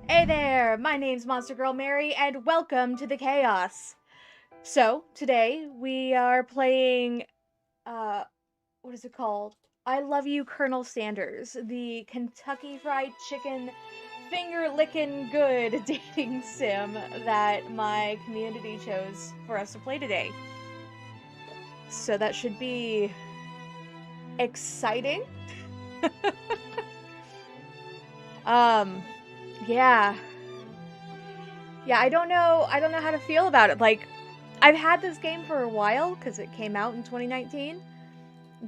Hey there, my name's Monster Girl Mary, and welcome to the chaos. So, today we are playing, what is it called? I Love You, Colonel Sanders, the Kentucky Fried Chicken finger-licking good dating sim that my community chose for us to play today. So that should be exciting. Yeah. Yeah, I don't know how to feel about it. Like, I've had this game for a while because it came out in 2019,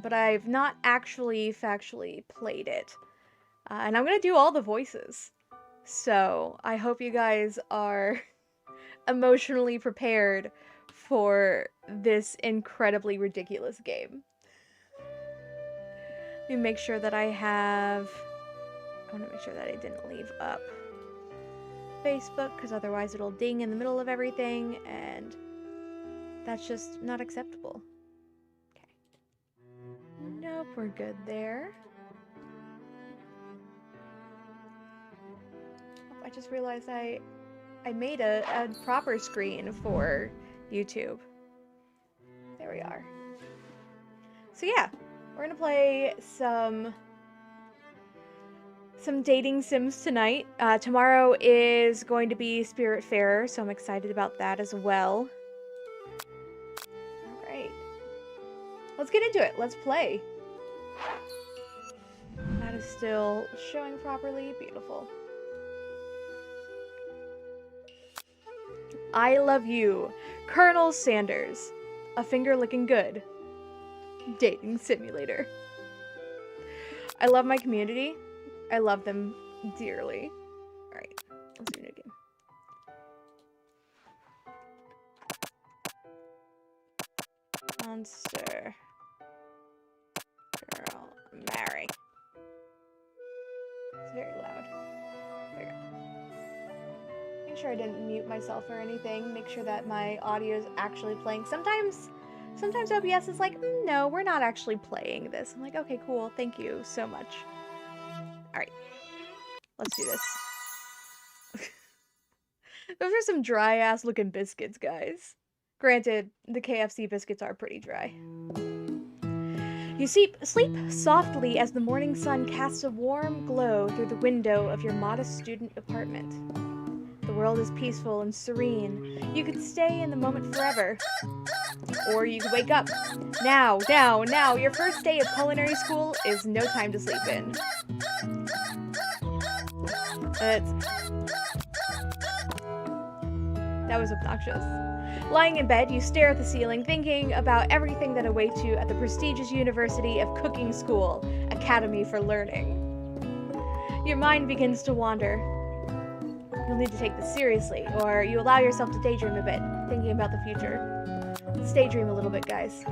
but I've not actually factually played it. And I'm gonna do all the voices. So, I hope you guys are emotionally prepared for this incredibly ridiculous game. Let me make sure that I want to make sure that I didn't leave up Facebook, because otherwise it'll ding in the middle of everything, and that's just not acceptable. Okay. Nope, we're good there. Oh, I just realized I made a proper screen for YouTube. There we are. So yeah, we're gonna play some dating sims tonight. Tomorrow is going to be Spiritfarer, so I'm excited about that as well. Alright. Let's get into it. Let's play. That is still showing properly. Beautiful. I Love You, Colonel Sanders, a finger-licking good dating simulator. I love my community. I love them dearly. Alright, let's do it again. Monster Girl Mary. It's very loud. There we go. Make sure I didn't mute myself or anything. Make sure that my audio is actually playing. Sometimes OBS is like, no, we're not actually playing this. I'm like, okay, cool. Thank you so much. Alright. Let's do this. Those are some dry-ass looking biscuits, guys. Granted, the KFC biscuits are pretty dry. You sleep softly as the morning sun casts a warm glow through the window of your modest student apartment. The world is peaceful and serene. You could stay in the moment forever. Or you could wake up. Now. Your first day of culinary school is no time to sleep in. That was obnoxious. Lying in bed, you stare at the ceiling, thinking about everything that awaits you at the prestigious University of Cooking School, Academy for Learning. Your mind begins to wander. You'll need to take this seriously, or you allow yourself to daydream a bit, thinking about the future. Let's daydream a little bit, guys.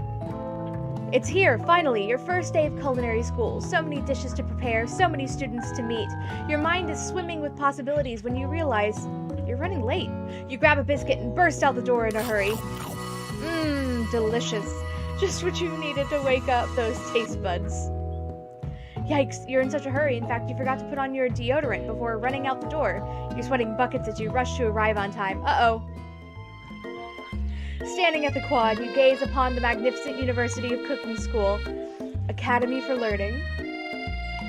It's here, finally, your first day of culinary school. So many dishes to prepare, so many students to meet. Your mind is swimming with possibilities when you realize you're running late. You grab a biscuit and burst out the door in a hurry. Mmm, delicious. Just what you needed to wake up those taste buds. Yikes, you're in such a hurry. In fact, you forgot to put on your deodorant before running out the door. You're sweating buckets as you rush to arrive on time. Uh-oh. Standing at the quad, you gaze upon the magnificent University of Cooking School, Academy for Learning.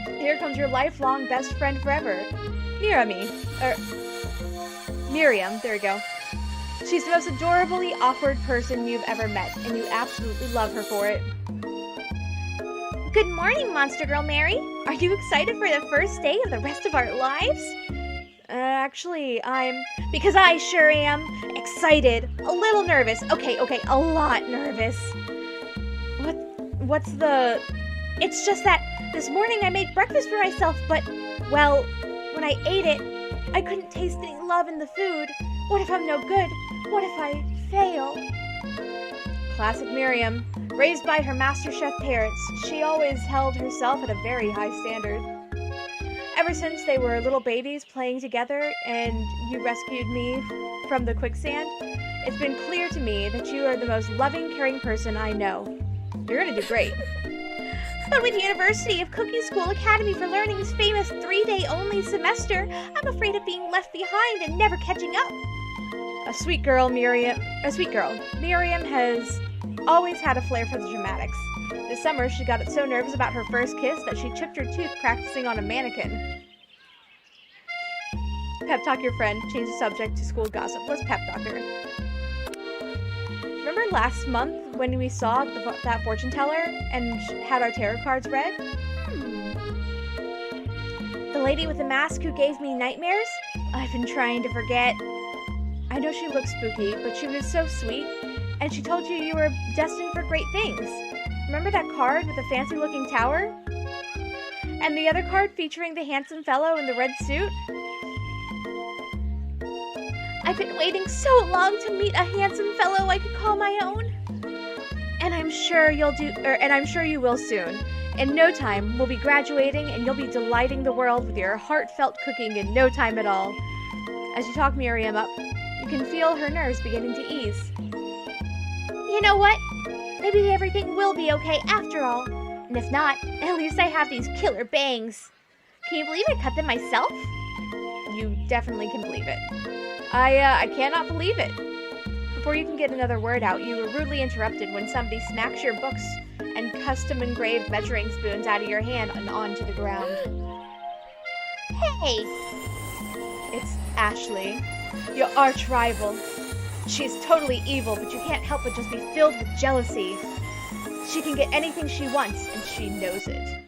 Here comes your lifelong best friend forever, Miriam, there we go. She's the most adorably awkward person you've ever met, and you absolutely love her for it. Good morning, Monster Girl Mary. Are you excited for the first day of the rest of our lives? Actually, because I sure am excited, a little nervous. Okay, a lot nervous. It's just that this morning I made breakfast for myself, but, well, when I ate it, I couldn't taste any love in the food. What if I'm no good? What if I fail? Classic Miriam. Raised by her MasterChef parents, she always held herself at a very high standard. Ever since they were little babies playing together and you rescued me from the quicksand, it's been clear to me that you are the most loving, caring person I know. You're gonna do great. But with University of Cooking School Academy for Learning's famous 3-day only semester, I'm afraid of being left behind and never catching up. A sweet girl, Miriam has always had a flair for the dramatics. This summer, she got so nervous about her first kiss that she chipped her tooth practicing on a mannequin. Pep talk your friend. Change the subject to school gossip. Let's pep talk her. Remember last month when we saw that fortune teller and had our tarot cards read? The lady with the mask who gave me nightmares? I've been trying to forget. I know she looks spooky, but she was so sweet, and she told you were destined for great things. Remember that card with the fancy-looking tower? And the other card featuring the handsome fellow in the red suit? I've been waiting so long to meet a handsome fellow I could call my own. And I'm sure you will soon. In no time, we'll be graduating and you'll be delighting the world with your heartfelt cooking in no time at all. As you talk Miriam up, you can feel her nerves beginning to ease. You know what? Maybe everything will be okay after all. And if not, at least I have these killer bangs. Can you believe I cut them myself? You definitely can believe it. I cannot believe it. Before you can get another word out, you were rudely interrupted when somebody smacks your books and custom-engraved measuring spoons out of your hand and onto the ground. Hey! It's Ashley, your arch-rival. She's totally evil, but you can't help but just be filled with jealousy. She can get anything she wants, and she knows it.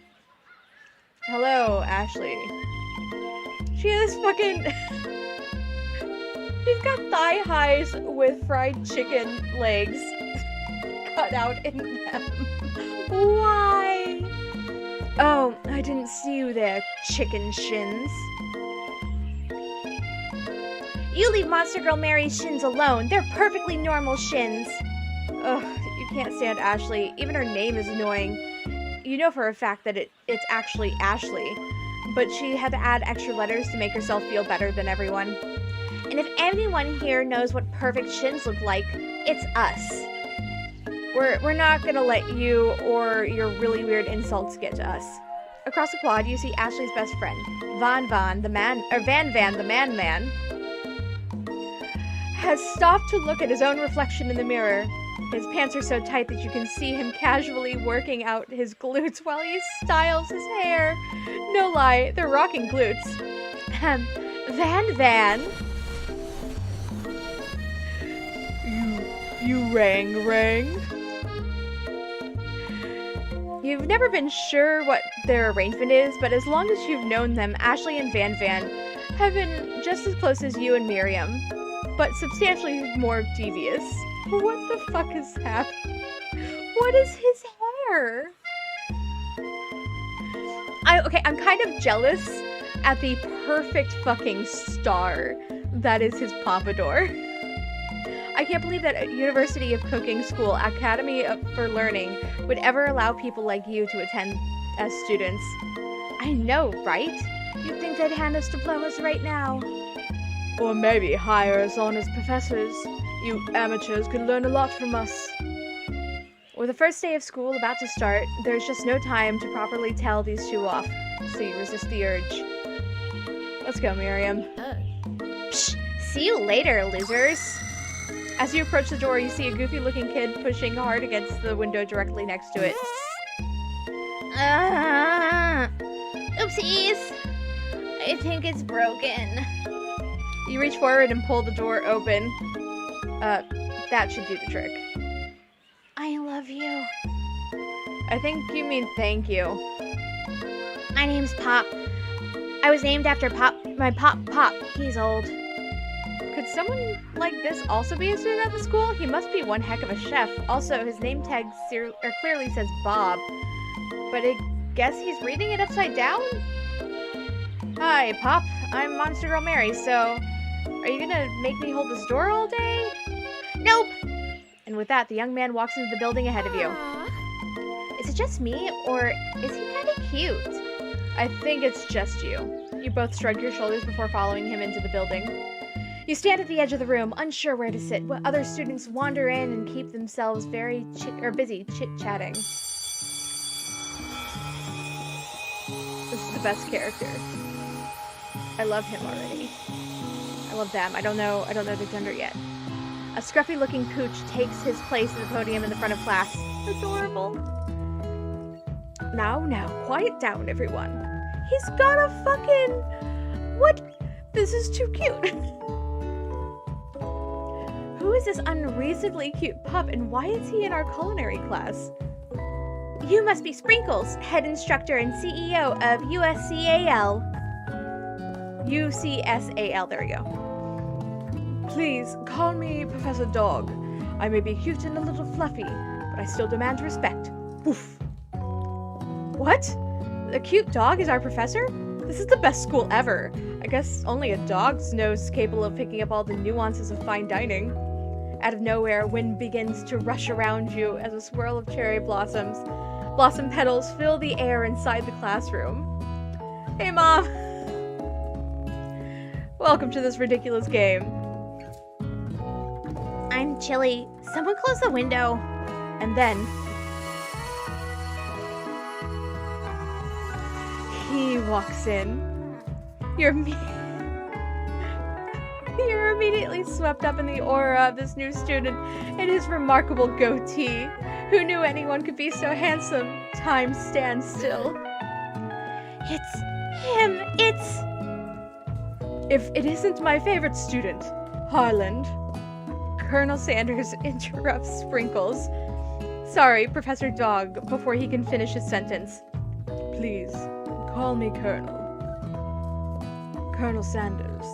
Hello, Ashley. She is fucking... She's got thigh highs with fried chicken legs cut out in them. Why? Oh, I didn't see you there, chicken shins. You leave Monster Girl Mary's shins alone. They're perfectly normal shins. Ugh, you can't stand Ashley. Even her name is annoying. You know for a fact that it's actually Ashley, but she had to add extra letters to make herself feel better than everyone. And if anyone here knows what perfect shins look like, it's us. We're not gonna let you or your really weird insults get to us. Across the quad, you see Ashley's best friend, Van the man, has stopped to look at his own reflection in the mirror. His pants are so tight that you can see him casually working out his glutes while he styles his hair. No lie, they're rocking glutes. Van. You rang. You've never been sure what their arrangement is, but as long as you've known them, Ashley and Van have been just as close as you and Miriam, but substantially more devious. What the fuck is happening? What is his hair? I'm kind of jealous at the perfect fucking star that is his pompadour. I can't believe that a University of Cooking School Academy for Learning would ever allow people like you to attend as students. I know, right? You'd think they'd hand us diplomas right now. Or maybe hire us on as professors. You amateurs could learn a lot from us. With the first day of school about to start, there's just no time to properly tell these two off, so you resist the urge. Let's go, Miriam. Psh, see you later, losers. As you approach the door, you see a goofy-looking kid pushing hard against the window directly next to it. Oopsies! I think it's broken. You reach forward and pull the door open. That should do the trick. I love you. I think you mean thank you. My name's Pop. I was named after my Pop. He's old. Could someone like this also be a student at the school? He must be one heck of a chef. Also, his name tag clearly says Bob, but I guess he's reading it upside down? Hi, Pop. I'm Monster Girl Mary, so are you gonna make me hold this door all day? Nope! And with that, the young man walks into the building ahead of you. Is it just me, or is he kind of cute? I think it's just you. You both shrug your shoulders before following him into the building. You stand at the edge of the room, unsure where to sit, while other students wander in and keep themselves very busy chit-chatting. the best character. I love him already. I love them. I don't know their gender yet. A scruffy-looking pooch takes his place at the podium in the front of class. Adorable. Now, quiet down, everyone. He's got a fucking... What? This is too cute. Who is this unreasonably cute pup, and why is he in our culinary class? You must be Sprinkles, head instructor and CEO of USCAL. UCSAL, there we go. Please, call me Professor Dog. I may be cute and a little fluffy, but I still demand respect. Woof. What? A cute dog is our professor? This is the best school ever. I guess only a dog's nose is capable of picking up all the nuances of fine dining. Out of nowhere, wind begins to rush around you as a swirl of cherry blossoms. Blossom petals fill the air inside the classroom. Hey, Mom! Welcome to this ridiculous game. I'm chilly. Someone close the window. And then... he walks in. You're immediately swept up in the aura of this new student and his remarkable goatee. Who knew anyone could be so handsome? Time stands still. It's him. It's... If it isn't my favorite student, Harland. Colonel Sanders interrupts Sprinkles. Sorry, Professor Dog, before he can finish his sentence. Please, call me Colonel. Colonel Sanders.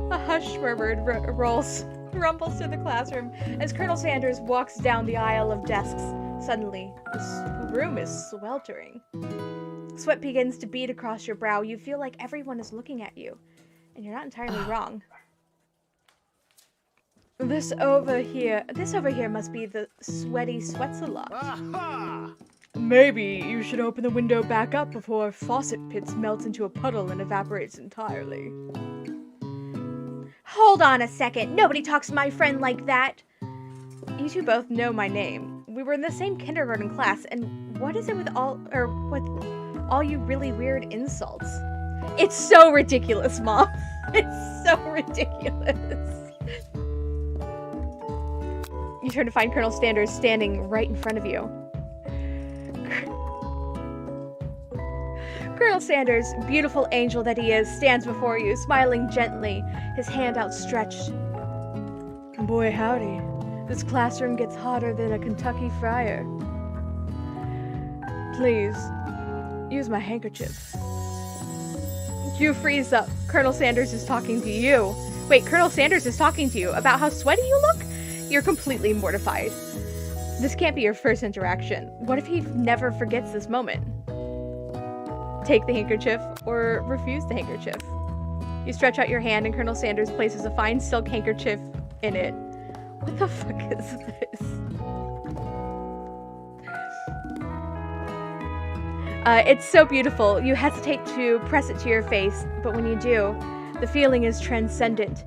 A hush murmur rumbles through the classroom as Colonel Sanders walks down the aisle of desks. Suddenly, this room is sweltering. Sweat begins to bead across your brow. You feel like everyone is looking at you, and you're not entirely wrong. This over here must be the sweaty sweats-a-lot. Aha! Maybe you should open the window back up before faucet pits melt into a puddle and evaporates entirely. Hold on a second. Nobody talks to my friend like that. You two both know my name. We were in the same kindergarten class, and what is it with all you really weird insults? It's so ridiculous, Mom. It's so ridiculous. You turn to find Colonel Sanders standing right in front of you. Colonel Sanders, beautiful angel that he is, stands before you, smiling gently, his hand outstretched. Boy howdy, this classroom gets hotter than a Kentucky fryer. Please, use my handkerchief. You freeze up. Colonel Sanders is talking to you. Wait, Colonel Sanders is talking to you about how sweaty you look? You're completely mortified. This can't be your first interaction. What if he never forgets this moment? Take the handkerchief or refuse the handkerchief. You stretch out your hand and Colonel Sanders places a fine silk handkerchief in it. What the fuck is this? It's so beautiful. You hesitate to press it to your face, but when you do, the feeling is transcendent.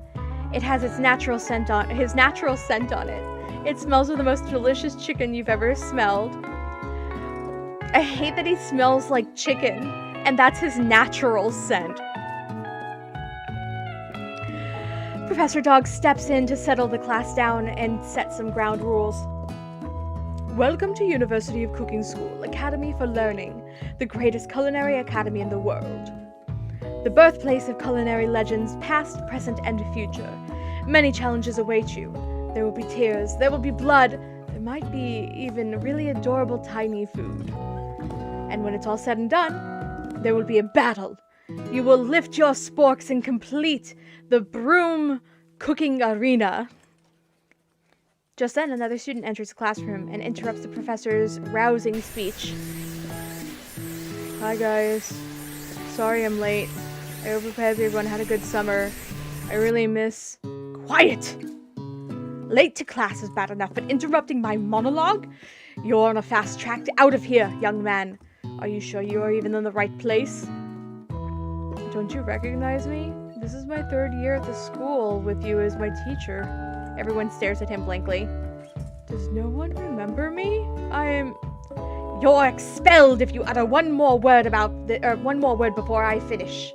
It has his natural scent on it. It smells of the most delicious chicken you've ever smelled. I hate that he smells like chicken, and that's his natural scent. Professor Dog steps in to settle the class down and set some ground rules. Welcome to University of Cooking School, Academy for Learning, the greatest culinary academy in the world. The birthplace of culinary legends, past, present, and future. Many challenges await you. There will be tears, there will be blood, there might be even really adorable tiny food. And when it's all said and done, there will be a battle. You will lift your sporks and complete the broom cooking arena. Just then, another student enters the classroom and interrupts the professor's rousing speech. Hi guys. Sorry I'm late. I hope everyone had a good summer. I really miss... Quiet! Late to class is bad enough, but interrupting my monologue? You're on a fast track to out of here, young man. Are you sure you are even in the right place? Don't you recognize me? This is my third year at the school with you as my teacher. Everyone stares at him blankly. Does no one remember me? You're expelled if you utter one more word before I finish.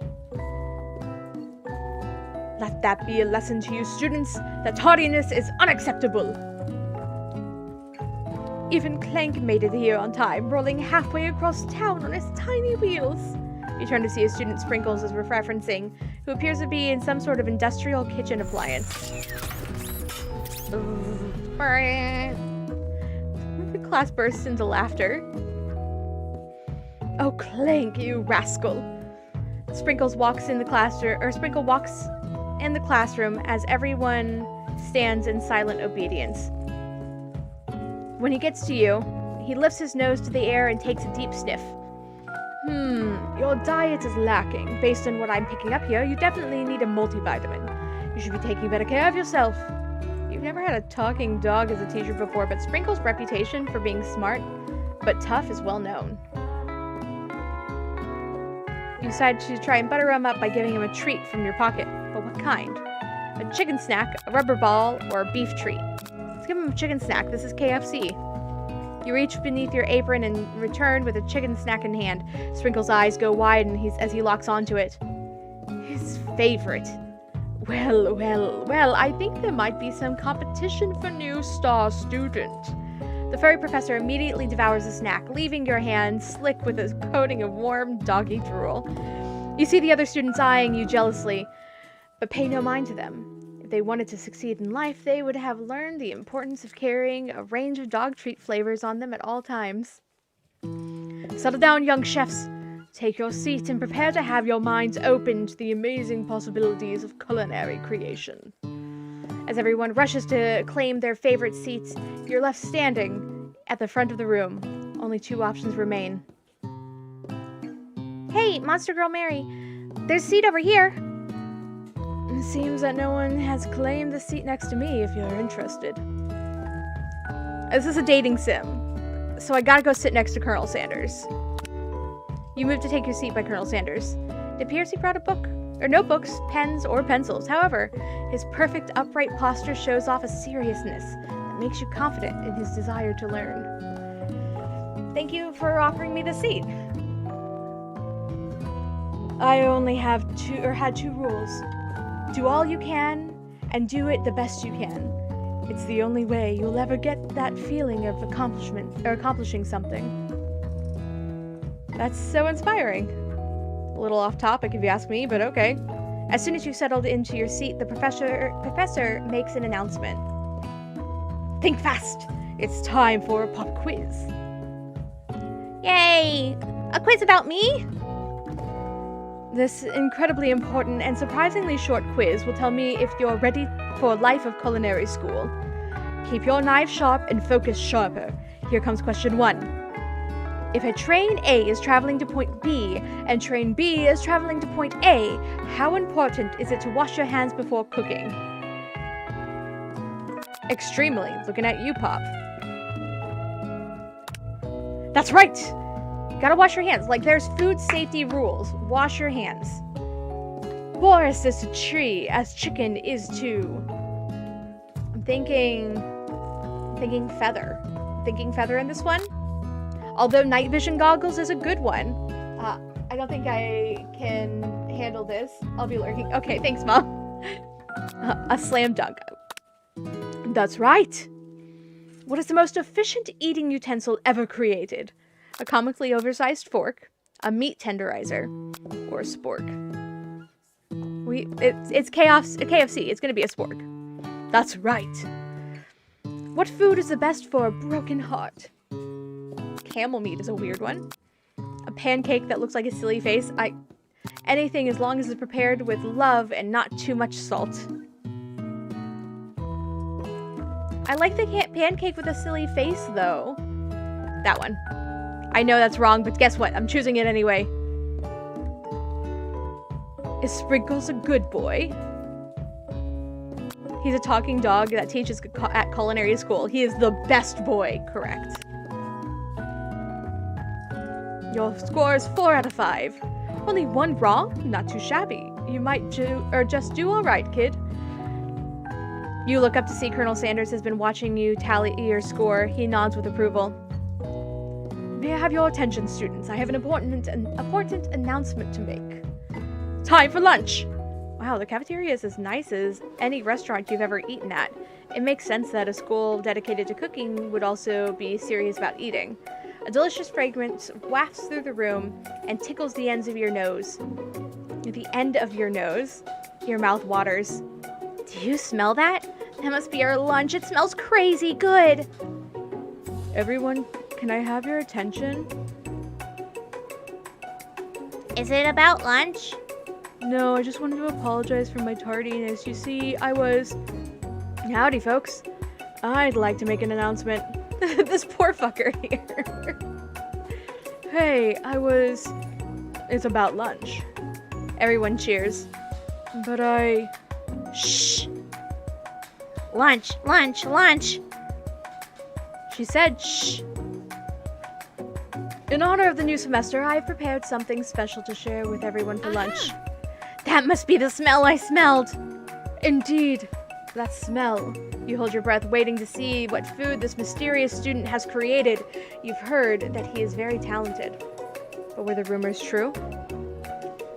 Let that be a lesson to you students that tardiness is unacceptable. Even Clank made it here on time, rolling halfway across town on his tiny wheels. You turn to see a student Sprinkles is referencing, who appears to be in some sort of industrial kitchen appliance. The class bursts into laughter. Oh, Clank, you rascal. Sprinkle walks in the classroom as everyone stands in silent obedience. When he gets to you, he lifts his nose to the air and takes a deep sniff. Your diet is lacking. Based on what I'm picking up here, you definitely need a multivitamin. You should be taking better care of yourself. You've never had a talking dog as a teacher before, but Sprinkle's reputation for being smart but tough is well known. You decide to try and butter him up by giving him a treat from your pocket. But what kind? A chicken snack, a rubber ball, or a beef treat? Let's give him a chicken snack. This is KFC. You reach beneath your apron and return with a chicken snack in hand. Sprinkle's eyes go wide and as he locks onto it. His favorite. Well, I think there might be some competition for new star student. The furry professor immediately devours the snack, leaving your hand slick with a coating of warm doggy drool. You see the other students eyeing you jealously, but pay no mind to them. If they wanted to succeed in life, they would have learned the importance of carrying a range of dog treat flavors on them at all times. Settle down, young chefs. Take your seat and prepare to have your minds open to the amazing possibilities of culinary creation. As everyone rushes to claim their favorite seats, you're left standing at the front of the room. Only two options remain. Hey, Monster Girl Mary, there's a seat over here. It seems that no one has claimed the seat next to me if you're interested. This is a dating sim, so I gotta go sit next to Colonel Sanders. You move to take your seat by Colonel Sanders. It appears he brought a book, or no books, pens, or pencils. However, his perfect upright posture shows off a seriousness that makes you confident in his desire to learn. Thank you for offering me the seat. I only had two rules. Do all you can, and do it the best you can. It's the only way you'll ever get that feeling of accomplishing something. That's so inspiring. A little off topic if you ask me, but okay. As soon as you settled into your seat, the professor makes an announcement. Think fast! It's time for a pop quiz. Yay! A quiz about me? This incredibly important and surprisingly short quiz will tell me if you're ready for a life of culinary school. Keep your knife sharp and focus sharper. Here comes question 1. If a train A is traveling to point B and train B is traveling to point A, how important is it to wash your hands before cooking? Extremely. Looking at you, Pop. That's right! Gotta wash your hands. Like, there's food safety rules. Wash your hands. Forest is to tree as chicken is to... I'm thinking feather. Thinking feather in this one? Although night vision goggles is a good one. I don't think I can handle this. I'll be lurking. Okay, thanks, Mom. A slam dunk. That's right. What is the most efficient eating utensil ever created? A comically oversized fork, a meat tenderizer, or a spork? It's KFC. It's gonna be a spork. That's right. What food is the best for a broken heart? Camel meat is a weird one. A pancake that looks like a silly face. Anything as long as it's prepared with love and not too much salt. I like the pancake with a silly face, though. That one. I know that's wrong, but guess what? I'm choosing it anyway. Is Sprinkles a good boy? He's a talking dog that teaches at culinary school. He is the best boy, correct. Your score is 4 out of 5. Only one wrong? Not too shabby. You might just do alright, kid. You look up to see Colonel Sanders has been watching you tally your score. He nods with approval. May I have your attention, students? I have an important announcement to make. Time for lunch! Wow, the cafeteria is as nice as any restaurant you've ever eaten at. It makes sense that a school dedicated to cooking would also be serious about eating. A delicious fragrance wafts through the room and tickles the ends of your nose. At the end of your nose, your mouth waters. Do you smell that? That must be our lunch. It smells crazy good. Everyone, can I have your attention? Is it about lunch? No, I just wanted to apologize for my tardiness. You see, Howdy, folks. I'd like to make an announcement. This poor fucker here. Hey, It's about lunch. Everyone cheers. But Shh! Lunch, lunch, lunch! She said shh. In honor of the new semester, I've prepared something special to share with everyone for lunch. That must be the smell I smelled! Indeed. That smell. You hold your breath, waiting to see what food this mysterious student has created. You've heard that he is very talented. But were the rumors true?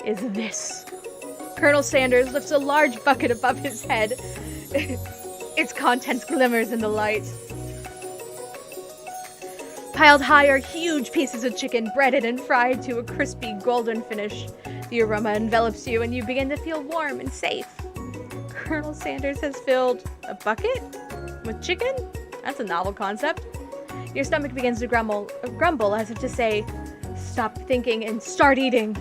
Is this? Colonel Sanders lifts a large bucket above his head. Its contents glimmers in the light. Piled high are huge pieces of chicken, breaded and fried to a crispy golden finish. The aroma envelops you, and you begin to feel warm and safe. Colonel Sanders has filled a bucket with chicken? That's a novel concept. Your stomach begins to grumble as if to say, stop thinking and start eating.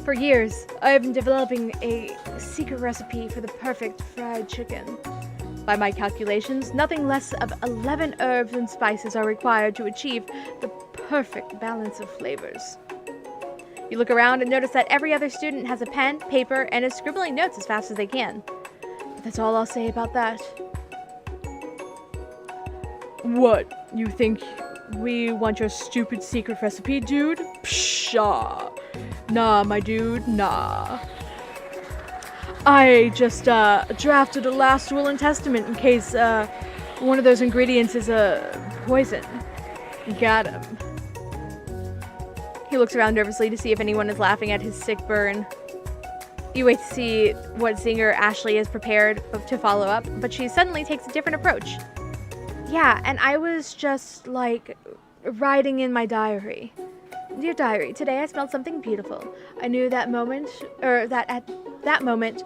For years, I've been developing a secret recipe for the perfect fried chicken. By my calculations, nothing less of 11 herbs and spices are required to achieve the perfect balance of flavors. You look around and notice that every other student has a pen, paper, and is scribbling notes as fast as they can. But that's all I'll say about that. What? You think we want your stupid secret recipe, dude? Pshaw. Nah, my dude, nah. I just drafted a last will and testament in case one of those ingredients is a poison. Got him. He looks around nervously to see if anyone is laughing at his sick burn. You wait to see what singer Ashley is prepared to follow up, but she suddenly takes a different approach. Yeah, and I was just, writing in my diary. Dear diary, today I smelled something beautiful. I knew that at that moment,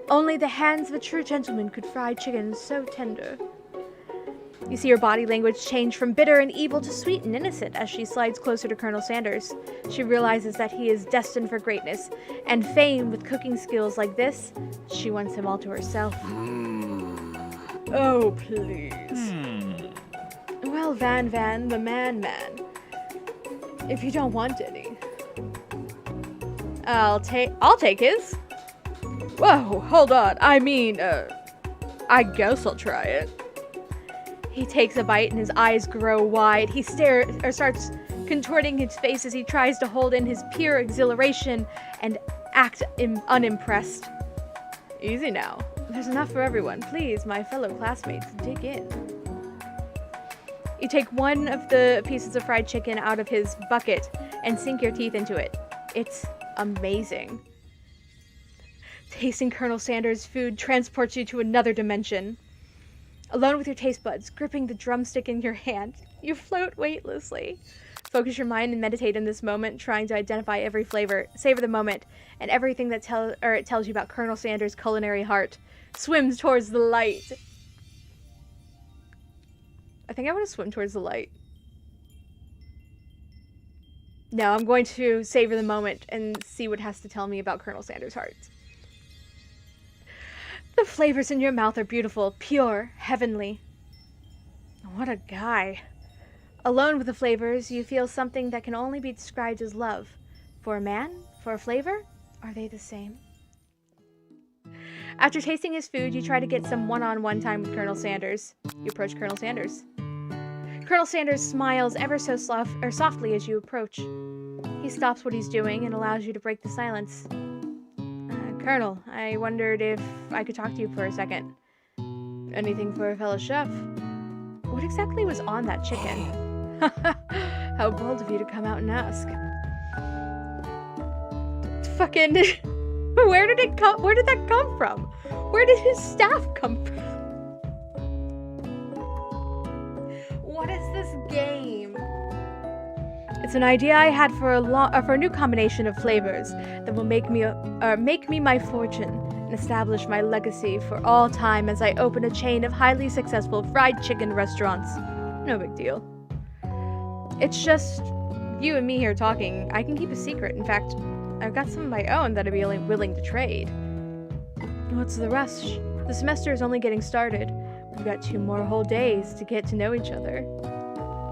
only the hands of a true gentleman could fry chicken so tender. You see her body language change from bitter and evil to sweet and innocent as she slides closer to Colonel Sanders. She realizes that he is destined for greatness and fame with cooking skills like this. She wants him all to herself. Oh, please. Well, Van, the man. If you don't want any. I'll take his. Whoa, hold on. I guess I'll try it. He takes a bite and his eyes grow wide. He starts contorting his face as he tries to hold in his pure exhilaration and act unimpressed. Easy now. There's enough for everyone. Please, my fellow classmates, dig in. You take one of the pieces of fried chicken out of his bucket and sink your teeth into it. It's amazing. Tasting Colonel Sanders' food transports you to another dimension. Alone with your taste buds, gripping the drumstick in your hand, you float weightlessly. Focus your mind and meditate in this moment, trying to identify every flavor, savor the moment, and everything that it tells you about Colonel Sanders' culinary heart swims towards the light. I think I want to swim towards the light. No, I'm going to savor the moment and see what it has to tell me about Colonel Sanders' heart. The flavors in your mouth are beautiful, pure, heavenly. What a guy. Alone with the flavors, you feel something that can only be described as love. For a man? For a flavor? Are they the same? After tasting his food, you try to get some one-on-one time with Colonel Sanders. You approach Colonel Sanders. Colonel Sanders smiles ever so softly as you approach. He stops what he's doing and allows you to break the silence. Colonel, I wondered if I could talk to you for a second. Anything for a fellow chef? What exactly was on that chicken? How bold of you to come out and ask. Fucking... Where did that come from? Where did his staff come from? What is this game? It's an idea I had for a new combination of flavors that will make me my fortune and establish my legacy for all time as I open a chain of highly successful fried chicken restaurants. No big deal. It's just you and me here talking. I can keep a secret. In fact, I've got some of my own that I'd be willing to trade. What's the rush? The semester is only getting started. We've got 2 more whole days to get to know each other.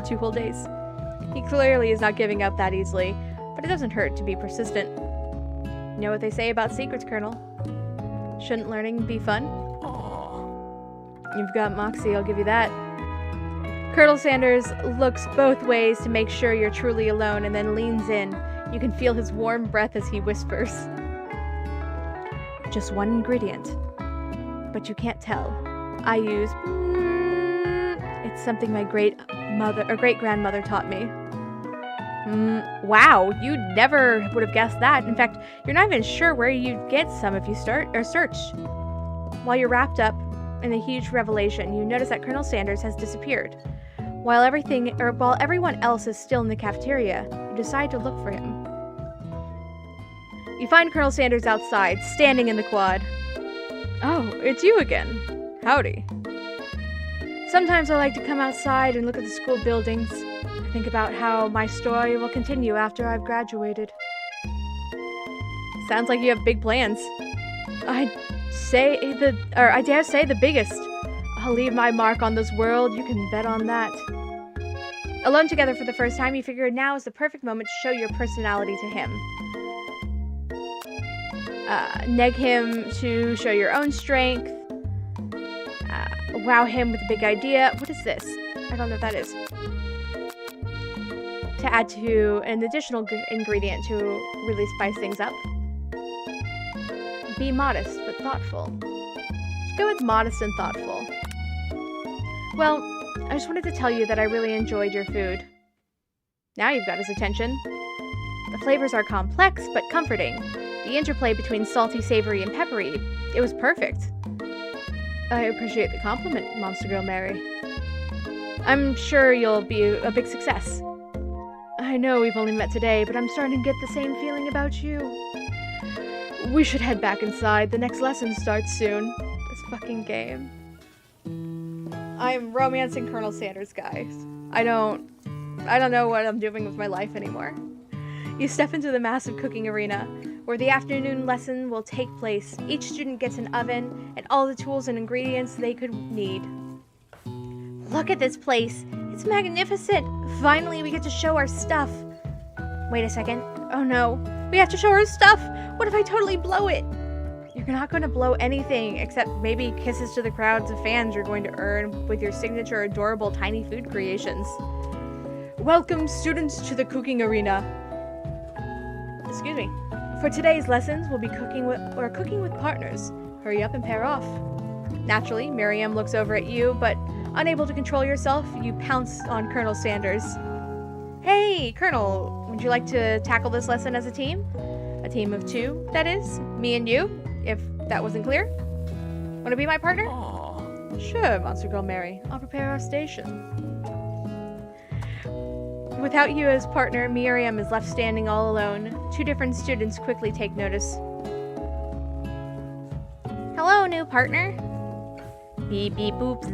2 whole days. He clearly is not giving up that easily, but it doesn't hurt to be persistent. You know what they say about secrets, Colonel? Shouldn't learning be fun? You've got moxie, I'll give you that. Colonel Sanders looks both ways to make sure you're truly alone and then leans in. You can feel his warm breath as he whispers. Just one ingredient, but you can't tell. I use... It's something my great-grandmother taught me. Wow, you never would have guessed that. In fact, you're not even sure where you'd get some if you search. While you're wrapped up in a huge revelation, you notice that Colonel Sanders has disappeared. While everyone else is still in the cafeteria, you decide to look for him. You find Colonel Sanders outside, standing in the quad. Oh, it's you again. Howdy. Sometimes I like to come outside and look at the school buildings. I think about how my story will continue after I've graduated. Sounds like you have big plans. I dare say the biggest. I'll leave my mark on this world, you can bet on that. Alone together for the first time, you figure now is the perfect moment to show your personality to him. Neg him to show your own strength. Wow him with a big idea. What is this? I don't know what that is. To add to an additional ingredient to really spice things up. Be modest, but thoughtful. Let's go with modest and thoughtful. Well, I just wanted to tell you that I really enjoyed your food. Now you've got his attention. The flavors are complex, but comforting. The interplay between salty, savory, and peppery. It was perfect. I appreciate the compliment, Monster Girl Mary. I'm sure you'll be a big success. I know we've only met today, but I'm starting to get the same feeling about you. We should head back inside. The next lesson starts soon. This fucking game. I'm romancing Colonel Sanders, guys. I don't know what I'm doing with my life anymore. You step into the massive cooking arena, where the afternoon lesson will take place. Each student gets an oven and all the tools and ingredients they could need. Look at this place. It's magnificent. Finally, we get to show our stuff. Wait a second. Oh no. We have to show our stuff. What if I totally blow it? You're not going to blow anything except maybe kisses to the crowds of fans you're going to earn with your signature adorable tiny food creations. Welcome, students, to the cooking arena. Excuse me. For today's lessons, we'll be cooking with partners. Hurry up and pair off. Naturally, Miriam looks over at you, but unable to control yourself, you pounce on Colonel Sanders. Hey, Colonel, would you like to tackle this lesson as a team? A team of 2, that is. Me and you, if that wasn't clear. Want to be my partner? Aww. Sure, Monster Girl Mary. I'll prepare our station. Without you as partner, Miriam is left standing all alone. 2 different students quickly take notice. Hello, new partner. Beep, beep, boop.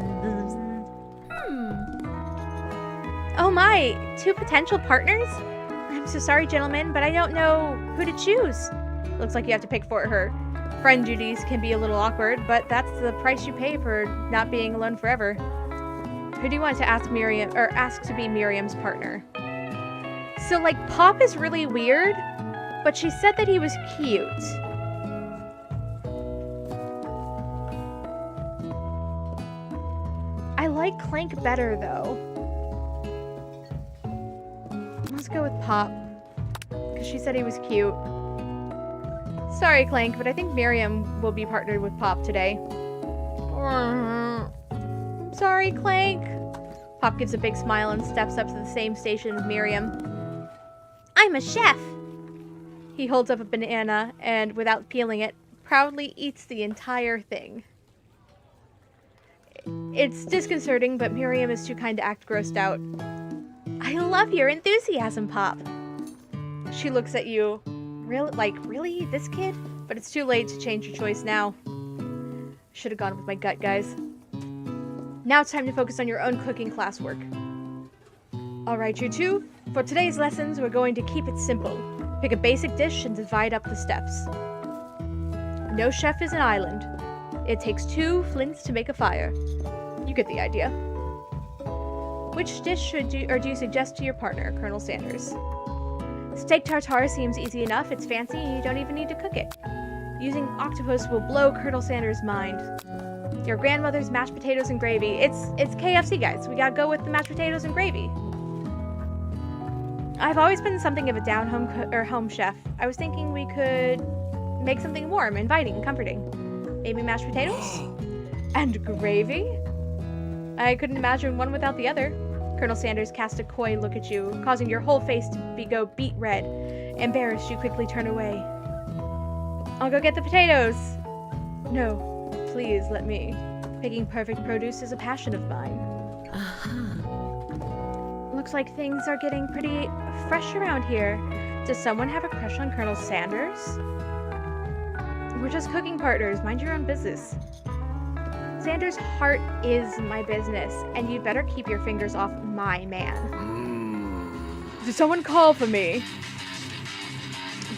Oh my, 2 potential partners? I'm so sorry, gentlemen, but I don't know who to choose. Looks like you have to pick for her. Friend duties can be a little awkward, but that's the price you pay for not being alone forever. Who do you want to ask to be Miriam's partner? So, like, Pop is really weird, but she said that he was cute. I like Clank better, though. Let's go with Pop, because she said he was cute. Sorry, Clank, but I think Miriam will be partnered with Pop today. I'm sorry, Clank. Pop gives a big smile and steps up to the same station as Miriam. I'm a chef. He holds up a banana and, without peeling it, proudly eats the entire thing. It's disconcerting, but Miriam is too kind to act grossed out. I love your enthusiasm, Pop. She looks at you. Really? This kid? But it's too late to change your choice now. Should have gone with my gut, guys. Now it's time to focus on your own cooking classwork. Alright, you two. For today's lessons, we're going to keep it simple. Pick a basic dish and divide up the steps. No chef is an island. It takes 2 flints to make a fire. You get the idea. Which dish do you suggest to your partner, Colonel Sanders? Steak tartare seems easy enough. It's fancy and you don't even need to cook it. Using octopus will blow Colonel Sanders' mind. Your grandmother's mashed potatoes and gravy. It's KFC, guys. We gotta go with the mashed potatoes and gravy. I've always been something of a down-home home chef. I was thinking we could make something warm, inviting, and comforting. Maybe mashed potatoes? And gravy? I couldn't imagine one without the other. Colonel Sanders cast a coy look at you, causing your whole face to go beet red. Embarrassed, you quickly turn away. I'll go get the potatoes. No, please let me. Picking perfect produce is a passion of mine. Looks like things are getting pretty fresh around here. Does someone have a crush on Colonel Sanders? We're just cooking partners. Mind your own business. Sanders' heart is my business, and you'd better keep your fingers off my man. Did someone call for me?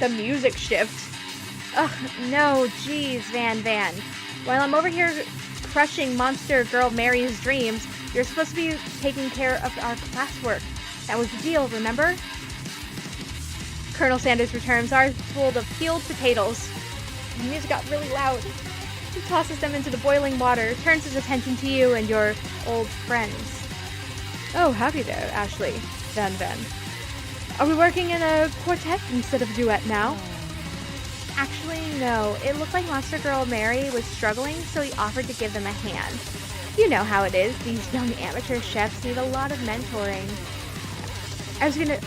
The music shift. Ugh, no, geez, Van. While I'm over here crushing Monster Girl Mary's dreams, you're supposed to be taking care of our classwork. That was the deal, remember? Colonel Sanders returns, ours full of peeled potatoes. The music got really loud. He tosses them into the boiling water, turns his attention to you and your old friends. Oh, howdy there, Ashley. Van. Are we working in a quartet instead of a duet now? Actually, no. It looked like Monster Girl Mary was struggling, so he offered to give them a hand. You know how it is. These young amateur chefs need a lot of mentoring.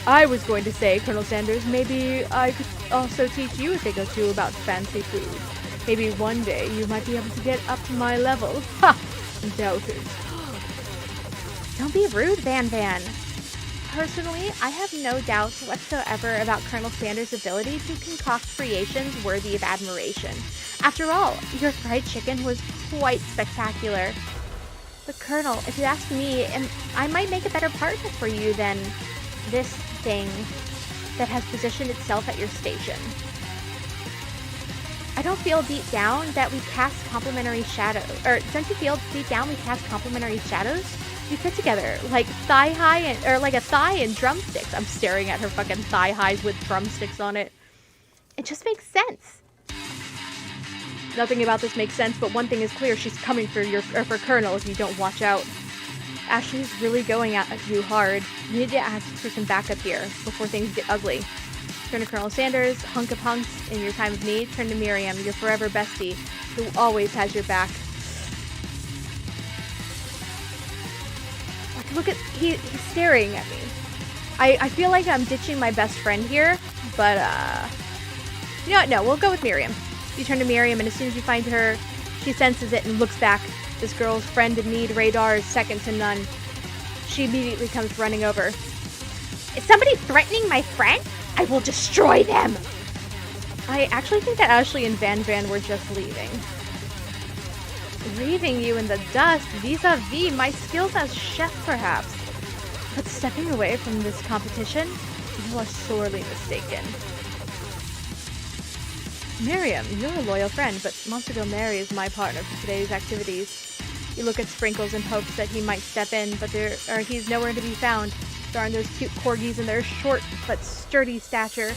I was going to say, Colonel Sanders, maybe I could also teach you a thing or two about fancy food. Maybe one day you might be able to get up to my level. Ha! Doubt it. Don't be rude, Van. Personally, I have no doubts whatsoever about Colonel Sanders' ability to concoct creations worthy of admiration. After all, your fried chicken was quite spectacular. But Colonel, if you ask me, I might make a better partner for you than this thing that has positioned itself at your station. I don't feel deep down that we cast complementary shadows. Or don't you feel deep down we cast complementary shadows? We fit together like thigh high or like a thigh and drumsticks. I'm staring at her fucking thigh highs with drumsticks on it. It just makes sense. Nothing about this makes sense, but one thing is clear: she's coming for Colonel if you don't watch out. Ashley's really going at you hard. You need to ask for some backup here before things get ugly. Turn to Colonel Sanders, hunk of hunks in your time of need. Turn to Miriam, your forever bestie, who always has your back. Look at, he's staring at me. I feel like I'm ditching my best friend here, but, you know what, no, we'll go with Miriam. You turn to Miriam, and as soon as you find her, she senses it and looks back. This girl's friend in need radar is second to none. She immediately comes running over. Is somebody threatening my friend? I will destroy them! I actually think that Ashley and Van were just leaving. Leaving you in the dust vis-a-vis my skills as chef, perhaps. But stepping away from this competition, you are sorely mistaken. Miriam, you're a loyal friend, but Monster Girl Mary is my partner for today's activities. You look at Sprinkles in hopes that he might step in, but he's nowhere to be found. Darn those cute corgis and their short but sturdy stature.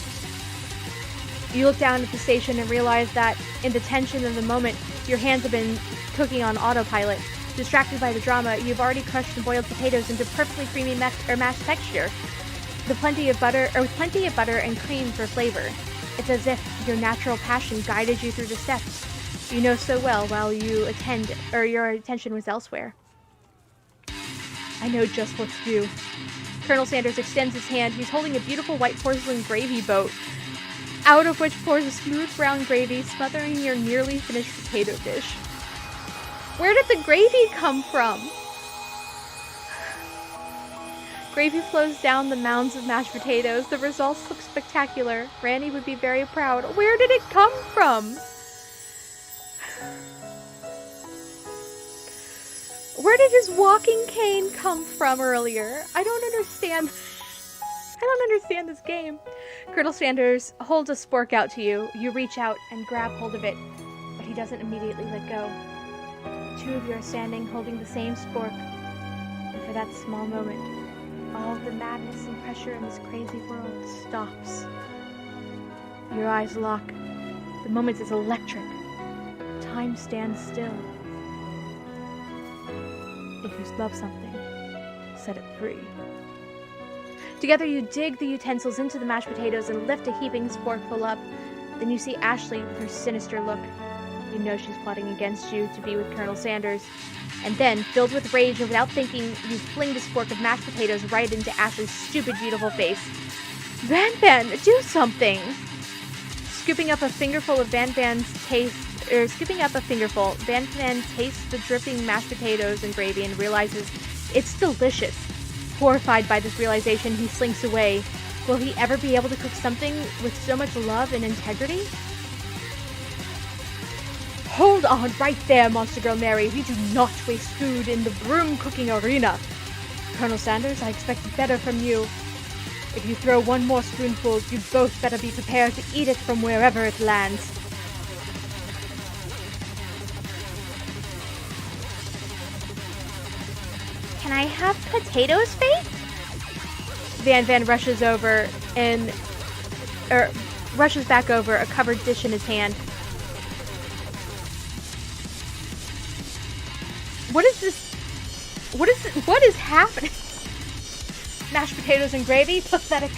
You look down at the station and realize that, in the tension of the moment, your hands have been cooking on autopilot. Distracted by the drama, you've already crushed and boiled potatoes into perfectly creamy mashed texture, with plenty of butter and cream for flavor. It's as if your natural passion guided you through the steps you know so well while your attention was elsewhere. I know just what to do. Colonel Sanders extends his hand. He's holding a beautiful white porcelain gravy boat, out of which pours a smooth brown gravy, smothering your nearly finished potato dish. Where did the gravy come from? Gravy flows down the mounds of mashed potatoes. The results look spectacular. Randy would be very proud. Where did it come from? Where did his walking cane come from earlier? I don't understand this game. Colonel Sanders holds a spork out to you. You reach out and grab hold of it, but he doesn't immediately let go. The two of you are standing holding the same spork, and for that small moment, all of the madness and pressure in this crazy world stops. Your eyes lock. The moment is electric. Time stands still. If you love something, set it free. Together you dig the utensils into the mashed potatoes and lift a heaping sporkful up. Then you see Ashley with her sinister look. You know she's plotting against you to be with Colonel Sanders. And then, filled with rage and without thinking, you fling the spork of mashed potatoes right into Ashley's stupid, beautiful face. Van Van, do something! Scooping up a fingerful, Van Van tastes the dripping mashed potatoes and gravy and realizes it's delicious. Horrified by this realization, he slinks away. Will he ever be able to cook something with so much love and integrity? Hold on right there, Monster Girl Mary. We do not waste food in the broom cooking arena. Colonel Sanders, I expect better from you. If you throw one more spoonful, you both better be prepared to eat it from wherever it lands. Can I have potatoes, Faith? Van Van rushes back over, a covered dish in his hand. What is this? What is happening? Mashed potatoes and gravy? Pathetic.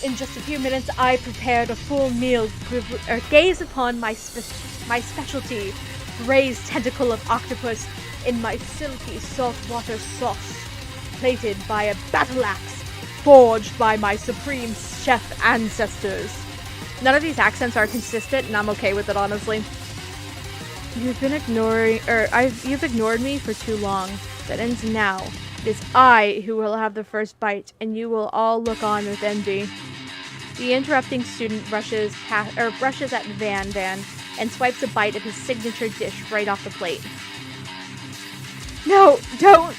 In just a few minutes, I prepared a full meal. Gaze upon my specialty, braised tentacle of octopus in my silky saltwater sauce, plated by a battle axe, forged by my supreme chef ancestors. None of these accents are consistent, and I'm okay with it, honestly. You've ignored me for too long. That ends now. It is I who will have the first bite, and you will all look on with envy. The interrupting student rushes at Van Van and swipes a bite of his signature dish right off the plate. No, don't!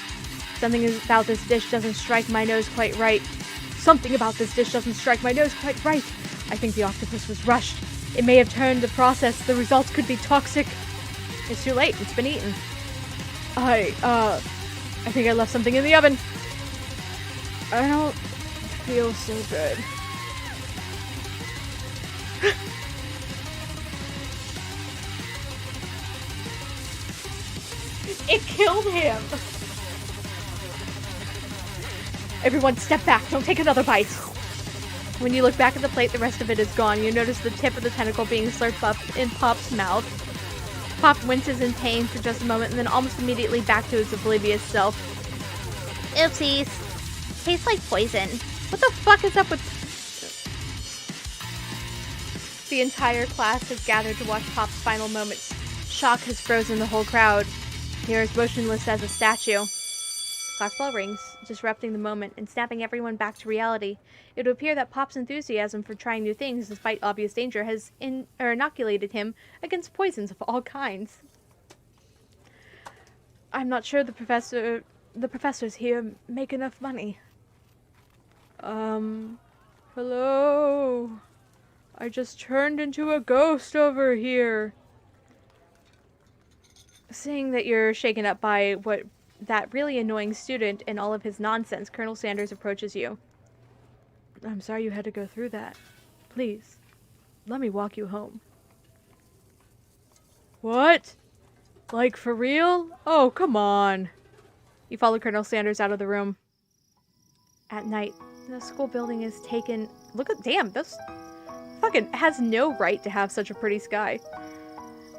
Something about this dish doesn't strike my nose quite right. Something about this dish doesn't strike my nose quite right. I think the octopus was rushed. It may have turned the process. The results could be toxic. It's too late. It's been eaten. I think I left something in the oven. I don't feel so good. It killed him! Everyone step back. Don't take another bite. When you look back at the plate, the rest of it is gone. You notice the tip of the tentacle being slurped up in Pop's mouth. Pop winces in pain for just a moment and then almost immediately back to his oblivious self. Oopsies. Tastes like poison. What the fuck is up with... The entire class has gathered to watch Pop's final moments. Shock has frozen the whole crowd. They are as motionless as a statue. Class bell rings, disrupting the moment and snapping everyone back to reality. It would appear that Pop's enthusiasm for trying new things, despite obvious danger, has inoculated him against poisons of all kinds. I'm not sure the professors here make enough money. Hello? I just turned into a ghost over here. Seeing that you're shaken up by that really annoying student and all of his nonsense, Colonel Sanders approaches you. I'm sorry you had to go through that. Please, let me walk you home. What? Like, for real? Oh, come on. You follow Colonel Sanders out of the room. At night, the school building is taken... Damn, this fucking has no right to have such a pretty sky.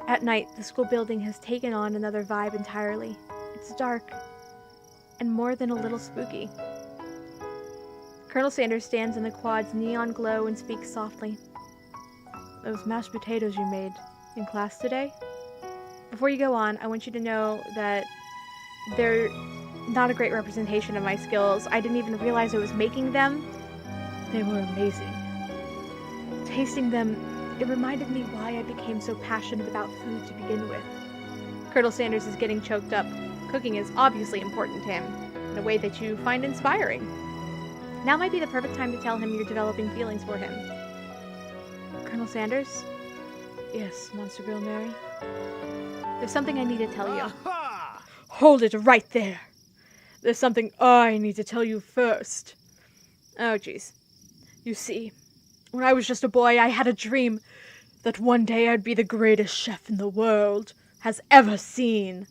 At night, the school building has taken on another vibe entirely. It's dark. and more than a little spooky. Colonel Sanders stands in the quad's neon glow and speaks softly. Those mashed potatoes you made in class today? Before you go on, I want you to know that they're not a great representation of my skills. I didn't even realize I was making them. They were amazing. Tasting them, it reminded me why I became so passionate about food to begin with. Colonel Sanders is getting choked up. Cooking is obviously important to him, in a way that you find inspiring. Now might be the perfect time to tell him you're developing feelings for him. Colonel Sanders? Yes, Monster Girl Mary? There's something I need to tell you. Aha! Hold it right there. There's something I need to tell you first. Oh, jeez. You see, when I was just a boy, I had a dream that one day I'd be the greatest chef in the world has ever seen.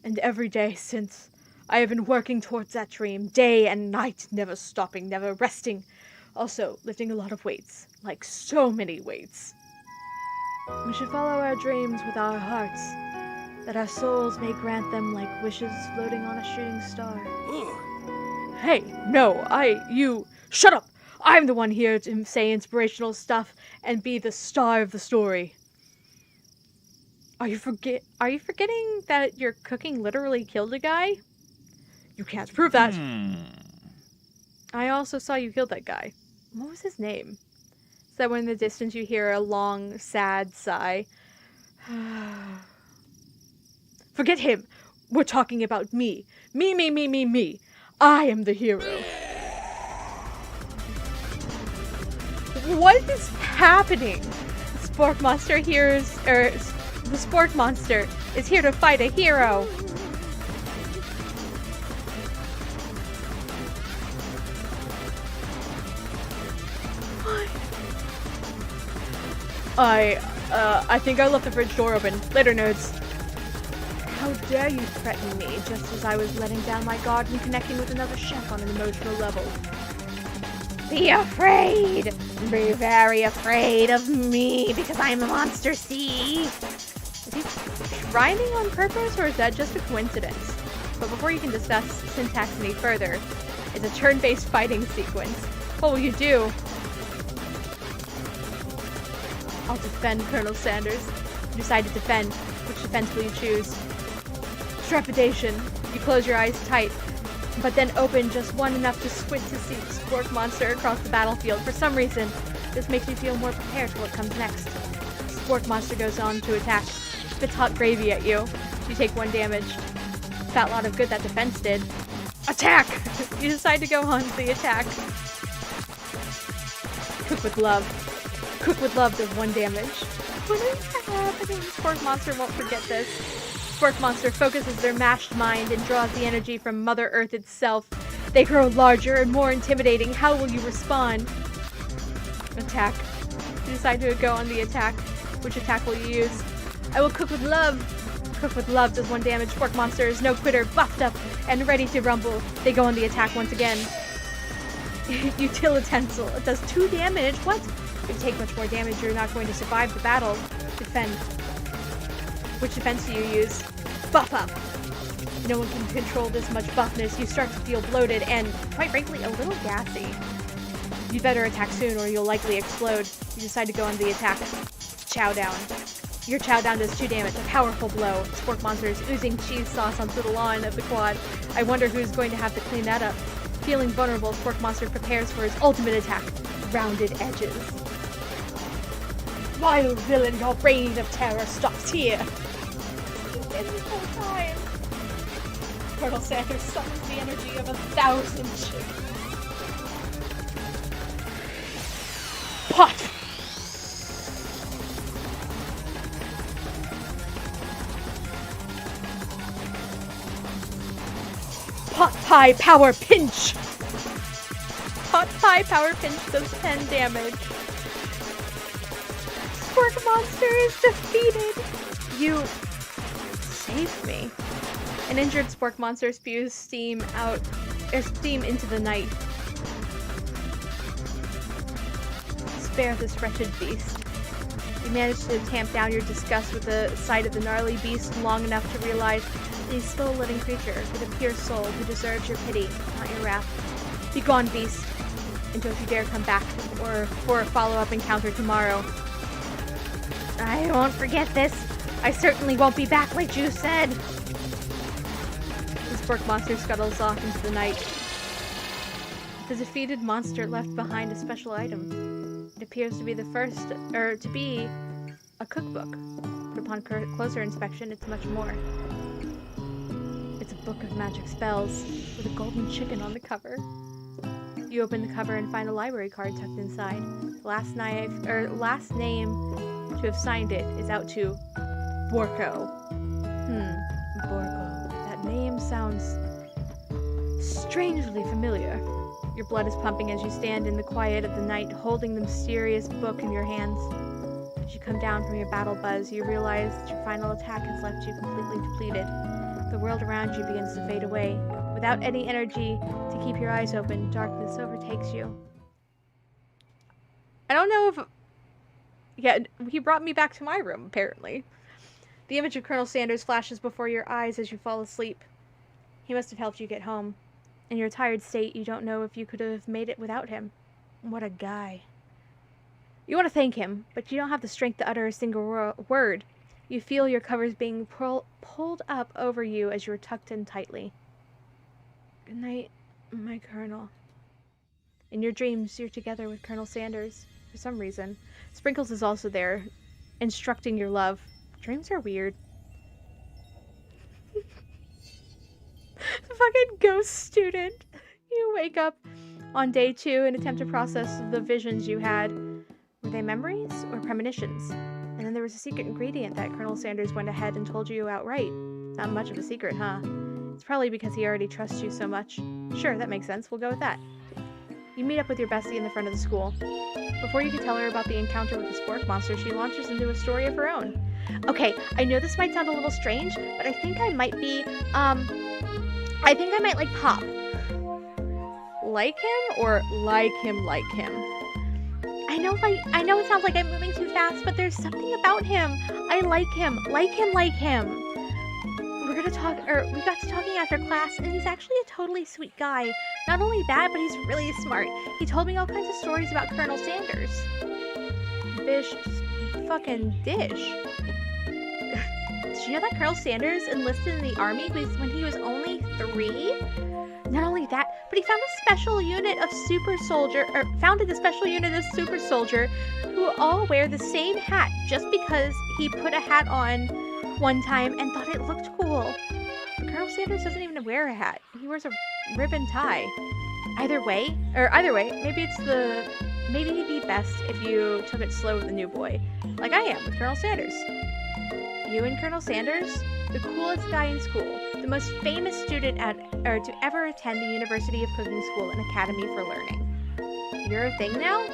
And every day since, I have been working towards that dream, day and night, never stopping, never resting. Also, lifting a lot of weights, like so many weights. We should follow our dreams with our hearts, that our souls may grant them like wishes floating on a shooting star. Ugh. Hey, no, you, shut up! I'm the one here to say inspirational stuff and be the star of the story. Are you forgetting that your cooking literally killed a guy? You can't prove that. I also saw you kill that guy. What was his name? Is that when in the distance you hear a long, sad sigh? Forget him. We're talking about me. Me. I am the hero. What is happening? The Spork Monster is here to fight a hero. I think I left the fridge door open. Later, nerds. How dare you threaten me just as I was letting down my guard and connecting with another chef on an emotional level. Be afraid! Be very afraid of me because I'm a monster, see? Is he rhyming on purpose or is that just a coincidence? But before you can discuss syntax any further, it's a turn-based fighting sequence. What will you do? I'll defend, Colonel Sanders. You decide to defend. Which defense will you choose? Trepidation. You close your eyes tight, but then open just one enough to squint to see the Spork Monster across the battlefield. For some reason, this makes me feel more prepared for what comes next. The Spork Monster goes on to attack. Spits hot gravy at you. You take 1 damage. Fat lot of good that defense did. Attack! You decide to go on to the attack. Cook with love. Cook with love does 1 damage. What is happening? Spork Monster won't forget this. Spork Monster focuses their mashed mind and draws the energy from Mother Earth itself. They grow larger and more intimidating. How will you respond? Attack. You decide to go on the attack. Which attack will you use? I will cook with love. Cook with love does 1 damage. Spork Monster is no quitter, buffed up, and ready to rumble. They go on the attack once again. Utilitensel. It does 2 damage. What? If you take much more damage, you're not going to survive the battle. Defend. Which defense do you use? Buff up. No one can control this much buffness. You start to feel bloated and, quite frankly, a little gassy. You'd better attack soon or you'll likely explode. You decide to go on the attack. Chow down. Your chow down does 2 damage, a powerful blow. Spork Monster is oozing cheese sauce onto the lawn of the quad. I wonder who's going to have to clean that up. Feeling vulnerable, Spork Monster prepares for his ultimate attack. Rounded edges. Vile villain, your reign of terror stops here. This whole time. Colonel Sanders summons the energy of 1,000 chicks. Pot! Pot Pie Power Pinch! Pot Pie Power Pinch does 10 damage. Spork Monster is defeated! You saved me. An injured Spork Monster spews steam into the night. Spare this wretched beast. You manage to tamp down your disgust with the sight of the gnarly beast long enough to realize A slow-living creature with a pure soul who deserves your pity, not your wrath. Begone, beast, and don't you dare come back or for a follow-up encounter tomorrow. I won't forget this. I certainly won't be back like you said. The spork monster scuttles off into the night. The defeated monster left behind a special item. It appears to be a cookbook. But upon closer inspection, it's much more. It's a book of magic spells with a golden chicken on the cover. You open the cover and find a library card tucked inside. The last name to have signed it is out to Borko. Borko. That name sounds strangely familiar. Your blood is pumping as you stand in the quiet of the night, holding the mysterious book in your hands. As you come down from your battle buzz, you realize that your final attack has left you completely depleted. The world around you begins to fade away. Without any energy to keep your eyes open, darkness overtakes you. I don't know if... Yeah, he brought me back to my room, apparently. The image of Colonel Sanders flashes before your eyes as you fall asleep. He must have helped you get home. In your tired state, you don't know if you could have made it without him. What a guy. You want to thank him, but you don't have the strength to utter a single word. You feel your covers being pulled up over you as you are tucked in tightly. Good night, my Colonel. In your dreams, you're together with Colonel Sanders. For some reason. Sprinkles is also there, instructing your love. Dreams are weird. Fucking ghost student. You wake up on day 2 and attempt to process the visions you had. Were they memories or premonitions? And then there was a secret ingredient that Colonel Sanders went ahead and told you outright. Not much of a secret, huh? It's probably because he already trusts you so much. Sure, that makes sense. We'll go with that. You meet up with your bestie in the front of the school. Before you can tell her about the encounter with the spork monster, she launches into a story of her own. Okay, I know this might sound a little strange, but I think I might be, I think I might like Pop. Like him or like him like him? I know it sounds like I'm moving too fast, but there's something about him. I like him. Like him like him. We got to talking after class, and he's actually a totally sweet guy. Not only that, but he's really smart. He told me all kinds of stories about Colonel Sanders. Bish, fucking dish. Did you know that Colonel Sanders enlisted in the army when he was only 3? Not only that, but he founded a special unit of super soldier who all wear the same hat just because he put a hat on one time and thought it looked cool. But Colonel Sanders doesn't even wear a hat. He wears a ribbon tie. Either way, maybe it'd be best if you took it slow with the new boy, like I am with Colonel Sanders. You and Colonel Sanders, the coolest guy in school, the most famous student to ever attend the University of Cooking School and Academy for Learning. You're a thing now?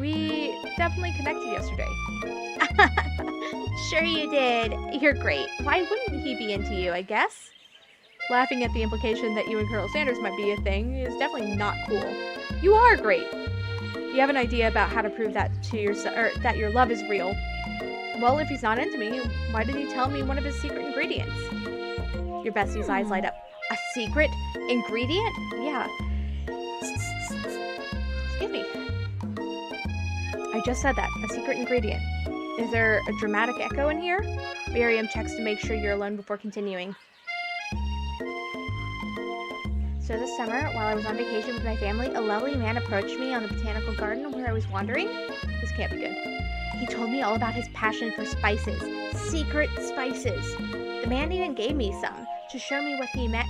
We definitely connected yesterday. Sure you did. You're great. Why wouldn't he be into you, I guess? Laughing at the implication that you and Colonel Sanders might be a thing is definitely not cool. You are great. You have an idea about how to prove that to yourself, or that your love is real. Well, if he's not into me, why did he tell me one of his secret ingredients? Your bestie's eyes light up. A secret ingredient? Yeah. Excuse me. I just said that. A secret ingredient. Is there a dramatic echo in here? Miriam checks to make sure you're alone before continuing. So this summer, while I was on vacation with my family, a lovely man approached me on the botanical garden where I was wandering. This can't be good. He told me all about his passion for spices. Secret spices. The man even gave me some to show me what he meant,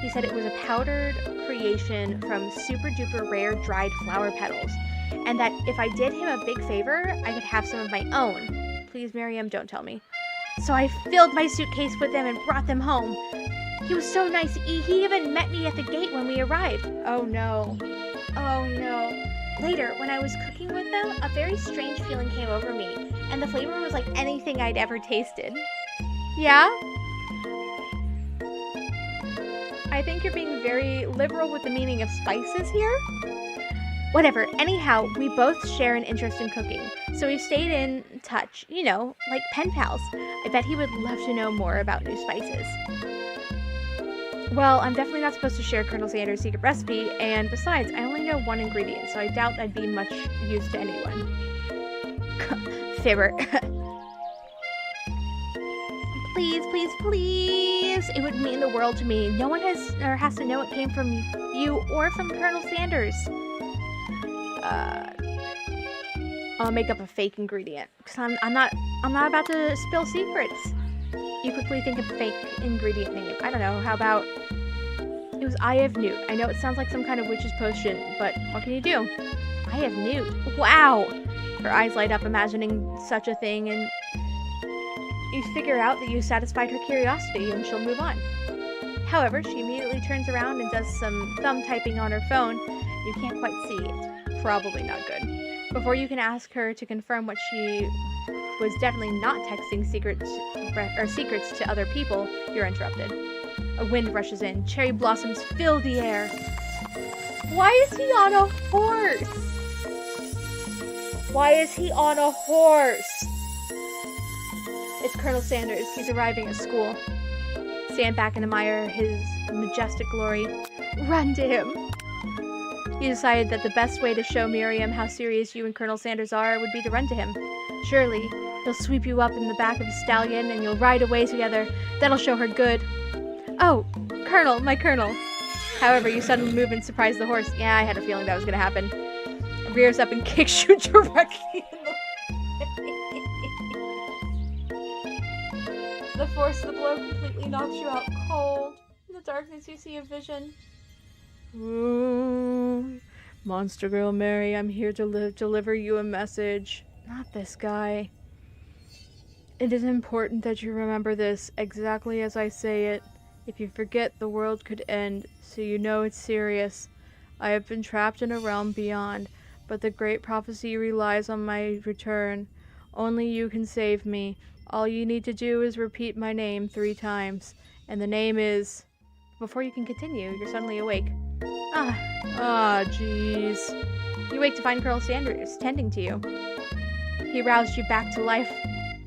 He said it was a powdered creation from super duper rare dried flower petals, and that if I did him a big favor, I could have some of my own. Please, Miriam, don't tell me. So I filled my suitcase with them and brought them home. He was so nice. He even met me at the gate when we arrived. Oh no. Oh no. Later, when I was cooking with them, a very strange feeling came over me, and the flavor was like anything I'd ever tasted. Yeah? I think you're being very liberal with the meaning of spices here. Whatever. Anyhow, we both share an interest in cooking, so we've stayed in touch, like pen pals. I bet he would love to know more about new spices. Well, I'm definitely not supposed to share Colonel Sanders' secret recipe, and besides, I only know one ingredient, so I doubt I'd be much use to anyone. Fibber. Please, please, please! It would mean the world to me. No one has to know it came from you or from Colonel Sanders. I'll make up a fake ingredient because I'm not about to spill secrets. You quickly think of a fake ingredient name. I don't know. How about it was Eye of Newt? I know it sounds like some kind of witch's potion, but what can you do? Eye of Newt. Wow. Her eyes light up, imagining such a thing, and you figure out that you satisfied her curiosity, and she'll move on. However, she immediately turns around and does some thumb typing on her phone. You can't quite see it. Probably not good. Before you can ask her to confirm what she was definitely not texting secrets to other people, you're interrupted. A wind rushes in. Cherry blossoms fill the air. Why is he on a horse? Why is he on a horse? It's Colonel Sanders. He's arriving at school. Stand back and admire his majestic glory. Run to him. You decided that the best way to show Miriam how serious you and Colonel Sanders are would be to run to him. Surely, he'll sweep you up in the back of his stallion and you'll ride away together. That'll show her good. Oh, Colonel, my Colonel. However, you suddenly move and surprise the horse. Yeah, I had a feeling that was going to happen. It rears up and kicks you directly in the force of the blow completely knocks you out cold. In the darkness, you see a vision. Ooh, Monster Girl Mary, I'm here to deliver you a message. Not this guy. It is important that you remember this exactly as I say it. If you forget, the world could end, so you know it's serious. I have been trapped in a realm beyond, but the great prophecy relies on my return. Only you can save me. All you need to do is repeat my name 3 times, and the name is... Before you can continue, you're suddenly awake. Jeez. You wake to find Colonel Sanders tending to you. He roused you back to life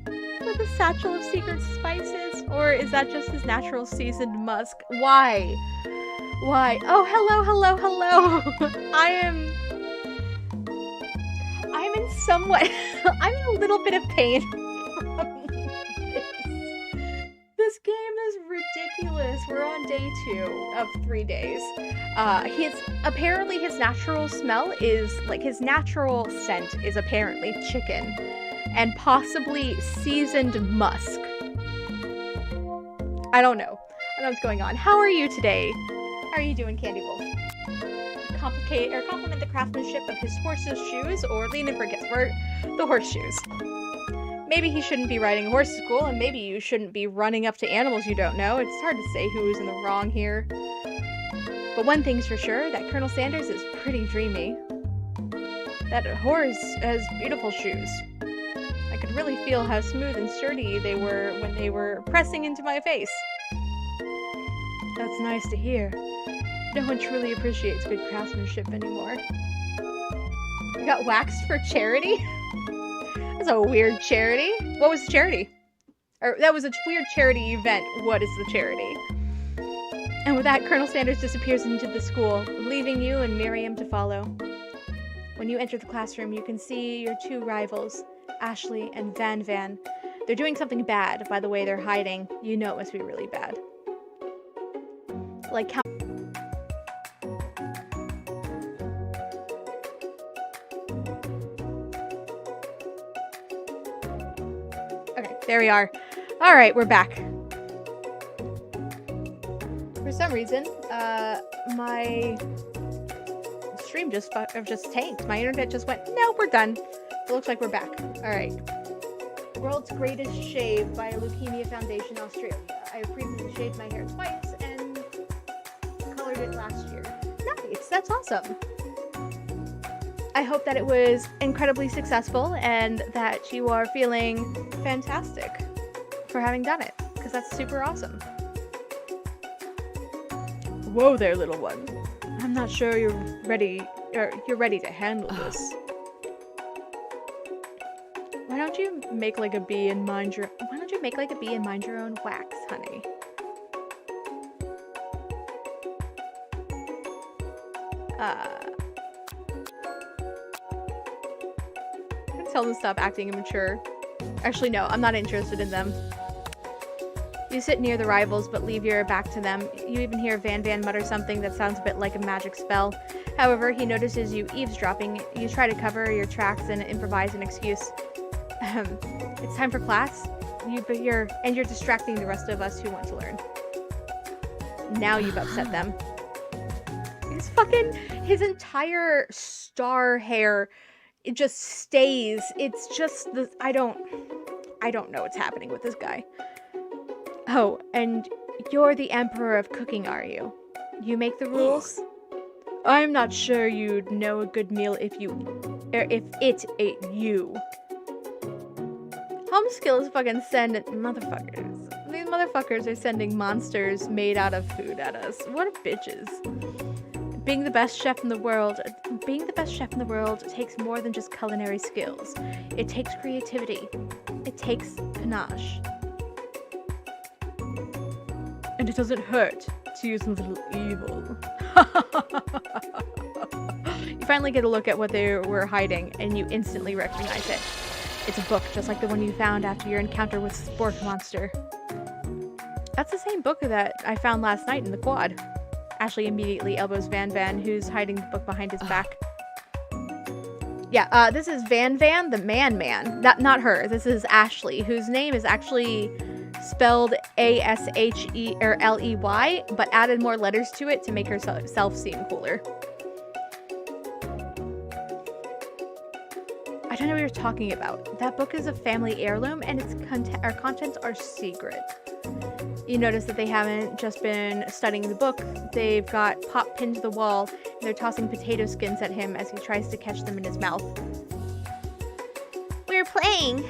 with a satchel of secret spices, or is that just his natural seasoned musk? Why? Oh, hello. I'm in somewhat... I'm in a little bit of pain from this. This game is ridiculous. We're on day 2 of 3 days. Apparently his natural smell is, his natural scent is apparently chicken. And possibly seasoned musk. I don't know what's going on. How are you today? How are you doing, Candy Wolf? Compliment the craftsmanship of his horse's shoes, or lean in for the horseshoes. Maybe he shouldn't be riding a horse to school, and maybe you shouldn't be running up to animals you don't know. It's hard to say who's in the wrong here. But one thing's for sure, that Colonel Sanders is pretty dreamy. That horse has beautiful shoes. I could really feel how smooth and sturdy they were when they were pressing into my face. That's nice to hear. No one truly appreciates good craftsmanship anymore. You got waxed for charity? That's a weird charity. What was the charity? Or that was a weird charity event. What is the charity? And with that, Colonel Sanders disappears into the school, leaving you and Miriam to follow. When you enter the classroom, you can see your 2 rivals, Ashley and Van Van. They're doing something bad by the way they're hiding. You know it must be really bad. Like how... Okay, there we are. Alright, we're back. For some reason, my stream just tanked. My internet just went, no, we're done. It looks like we're back. Alright. World's Greatest Shave by Leukemia Foundation Australia. I previously shaved my hair twice and colored it last year. Nice, that's awesome. I hope that it was incredibly successful and that you are feeling fantastic for having done it, because that's super awesome. Whoa there, little one. I'm not sure you're ready you're ready to handle this. Why don't you make like a bee and mind your own wax, honey? I'm gonna tell them to stop acting immature. Actually, no, I'm not interested in them. You sit near the rivals, but leave your back to them. You even hear Van Van mutter something that sounds a bit like a magic spell. However, he notices you eavesdropping. You try to cover your tracks and improvise an excuse. It's time for class. You're distracting the rest of us who want to learn. Now you've upset them. His entire star hair, it just stays. It's just the, I don't know what's happening with this guy. Oh, and you're the Emperor of Cooking, are you? You make the rules? I'm not sure you'd know a good meal if it ate you. Home skills fucking send motherfuckers. These motherfuckers are sending monsters made out of food at us. What bitches. Being the best chef in the world takes more than just culinary skills. It takes creativity. It takes panache. And it doesn't hurt to use a little evil. You finally get a look at what they were hiding, and you instantly recognize it. It's a book, just like the one you found after your encounter with Spork Monster. That's the same book that I found last night in the quad. Ashley immediately elbows Van Van, who's hiding the book behind his back. Yeah, this is Van Van, the man. Not her. This is Ashley, whose name is actually spelled A-S-H-E-L-E-Y, but added more letters to it to make herself seem cooler. I don't know what you're talking about. That book is a family heirloom, and our contents are secret. You notice that they haven't just been studying the book. They've got Pop pinned to the wall, and they're tossing potato skins at him as he tries to catch them in his mouth. We're playing!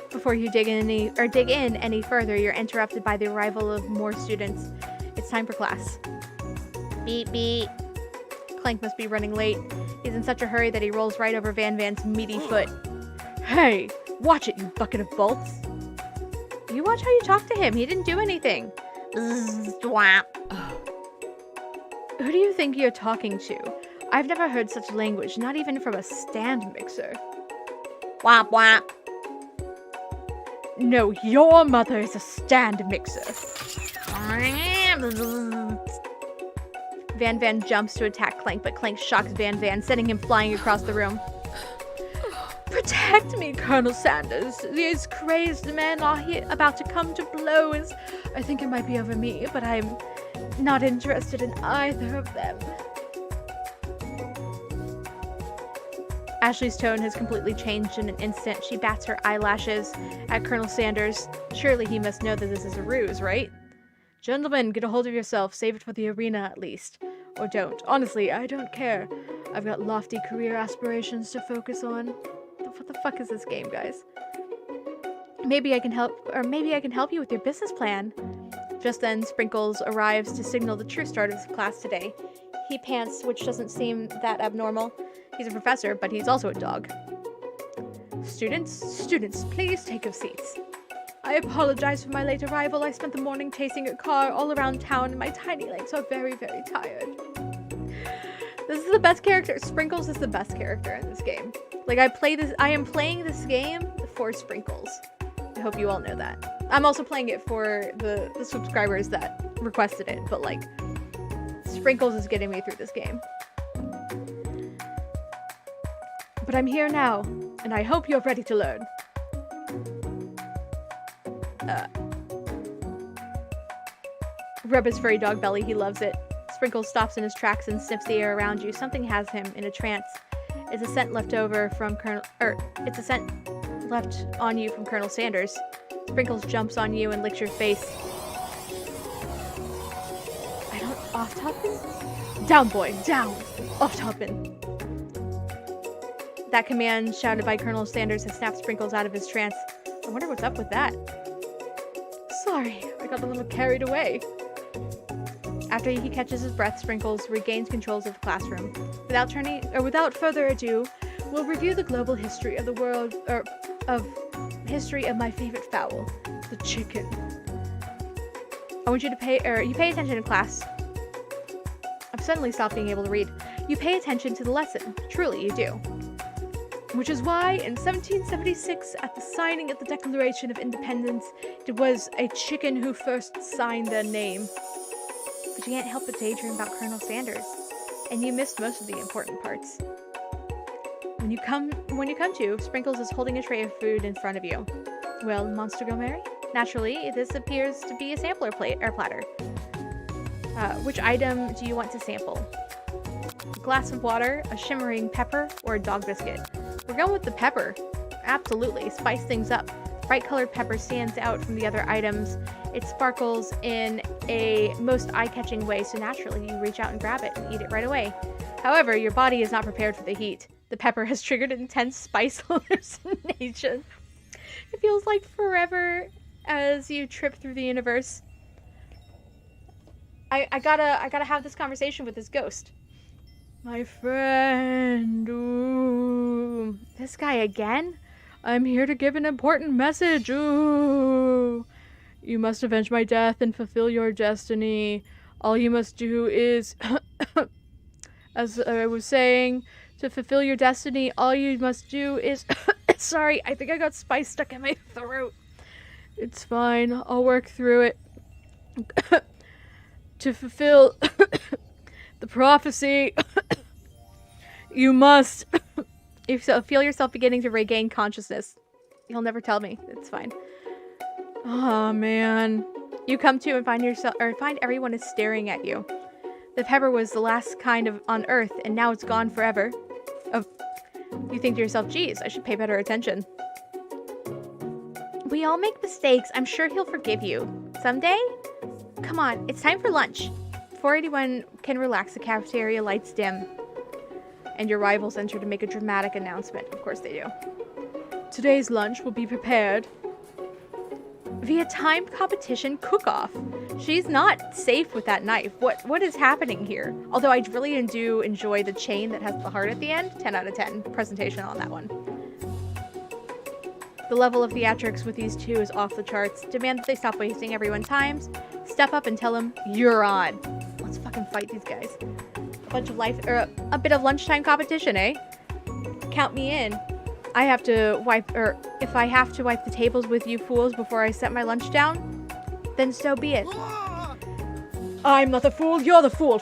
Before you dig in any further, you're interrupted by the arrival of more students. It's time for class. Beep beep. Clank must be running late. He's in such a hurry that he rolls right over Van Van's meaty foot. Hey, watch it, you bucket of bolts. You watch how you talk to him. He didn't do anything. Whap. Who do you think you're talking to? I've never heard such language, not even from a stand mixer. Whap whap. No, your mother is a stand mixer. Van Van jumps to attack Clank, but Clank shocks Van Van, sending him flying across the room. Protect me, Colonel Sanders. These crazed men are about to come to blows. I think it might be over me, but I'm not interested in either of them. Ashley's tone has completely changed in an instant. She bats her eyelashes at Colonel Sanders. Surely he must know that this is a ruse, right? Gentlemen, get a hold of yourself. Save it for the arena, at least. Or don't. Honestly, I don't care. I've got lofty career aspirations to focus on. What the fuck is this game, guys? Maybe I can help you with your business plan. Just then, Sprinkles arrives to signal the true start of class today. He pants, which doesn't seem that abnormal. He's a professor, but he's also a dog. Students, please take your seats. I apologize for my late arrival. I spent the morning chasing a car all around town, and my tiny legs are very, very tired. This is the best character. Sprinkles is the best character in this game. Like, I am playing this game for Sprinkles. I hope you all know that. I'm also playing it for the subscribers that requested it, but like, Sprinkles is getting me through this game. But I'm here now, and I hope you're ready to learn. Rub his furry dog belly, he loves it. Sprinkles stops in his tracks and sniffs the air around you. Something has him in a trance. It's a scent left on you from Colonel Sanders. Sprinkles jumps on you and licks your face. Off-topping? Down, boy, down! Off-topping. That command, shouted by Colonel Sanders, has snapped Sprinkles out of his trance. I wonder what's up with that. Sorry, I got a little carried away. After he catches his breath, Sprinkles regains control of the classroom. Without further ado, we'll review the global history of the world, history of my favorite fowl, the chicken. I want you to pay attention in class. I've suddenly stopped being able to read. You pay attention to the lesson. Truly, you do. Which is why, in 1776, at the signing of the Declaration of Independence, it was a chicken who first signed their name. But you can't help but daydream about Colonel Sanders, and you missed most of the important parts. When you come to, Sprinkles is holding a tray of food in front of you. Well, Monster Girl Mary? Naturally, this appears to be a sampler platter. Which item do you want to sample? A glass of water, a shimmering pepper, or a dog biscuit? We're going with the pepper. Absolutely, spice things up. Bright colored pepper stands out from the other items. It sparkles in a most eye-catching way, so naturally you reach out and grab it and eat it right away. However, your body is not prepared for the heat. The pepper has triggered an intense spice hallucination. It feels like forever as you trip through the universe. I gotta have this conversation with this ghost. My friend, ooh. This guy again? I'm here to give an important message, ooh. You must avenge my death and fulfill your destiny. All you must do is, as I was saying, to fulfill your destiny, all you must do is, sorry, I think I got spice stuck in my throat. It's fine, I'll work through it. To fulfill the prophecy, you must feel yourself beginning to regain consciousness. You'll never tell me. It's fine. Oh man. You come to and find everyone is staring at you. The pepper was the last kind of on Earth, and now it's gone forever. You think to yourself, geez, I should pay better attention. We all make mistakes. I'm sure he'll forgive you. Someday? Come on, it's time for lunch. Before anyone can relax, the cafeteria lights dim. And your rivals enter to make a dramatic announcement. Of course they do. Today's lunch will be prepared via timed competition cook-off. She's not safe with that knife. What is happening here? Although I really do enjoy the chain that has the heart at the end. 10 out of 10 presentation on that one. The level of theatrics with these two is off the charts. Demand that they stop wasting everyone's time. Step up and tell them, you're on. Let's fucking fight these guys. A bit of lunchtime competition, eh? Count me in. I have to wipe, if I have to wipe the tables with you fools before I set my lunch down, then so be it. I'm not the fool, you're the fool!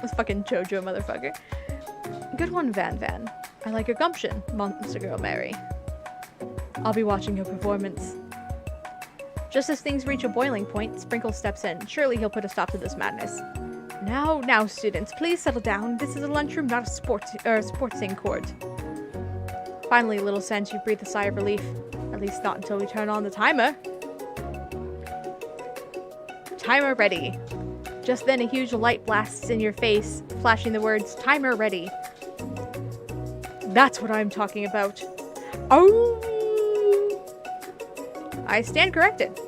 This fucking JoJo motherfucker. Good one, Van Van. I like your gumption, Monster Girl Mary. I'll be watching your performance. Just as things reach a boiling point, Sprinkle steps in. Surely he'll put a stop to this madness. Now, students, please settle down. This is a lunchroom, not a sportsing court. Finally, Little Sense, you breathe a sigh of relief. At least not until we turn on the timer. Timer ready. Just then, a huge light blasts in your face, flashing the words, timer ready. That's what I'm talking about. Oh! I stand corrected.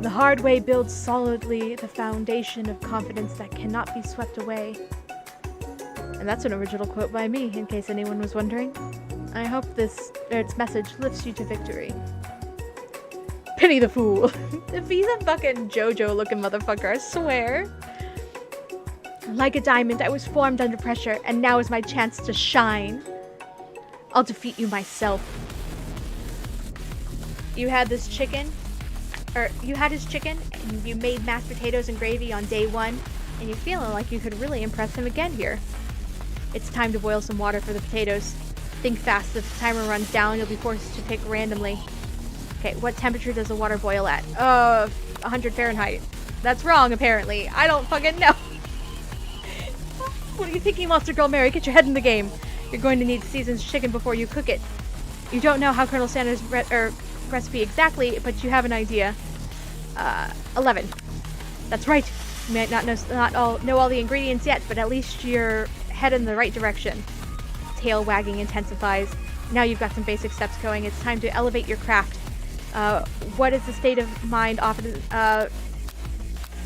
The hard way builds solidly the foundation of confidence that cannot be swept away. And that's an original quote by me, in case anyone was wondering. I hope its message lifts you to victory. Pity the fool. If he's a fucking JoJo-looking motherfucker, I swear. Like a diamond, I was formed under pressure, and now is my chance to shine. I'll defeat you myself. You had his chicken, and you made mashed potatoes and gravy on day 1, and you're feeling like you could really impress him again here. It's time to boil some water for the potatoes. Think fast, if the timer runs down, you'll be forced to pick randomly. Okay, what temperature does the water boil at? 100 Fahrenheit. That's wrong, apparently. I don't fucking know. What are you thinking, Monster Girl Mary? Get your head in the game. You're going to need seasoned chicken before you cook it. You don't know how Colonel Sanders' recipe exactly, but you have an idea. 11. That's right. You might not know all the ingredients yet, but at least you're head in the right direction. Tail wagging intensifies. Now you've got some basic steps going. It's time to elevate your craft. What is the state of mind often?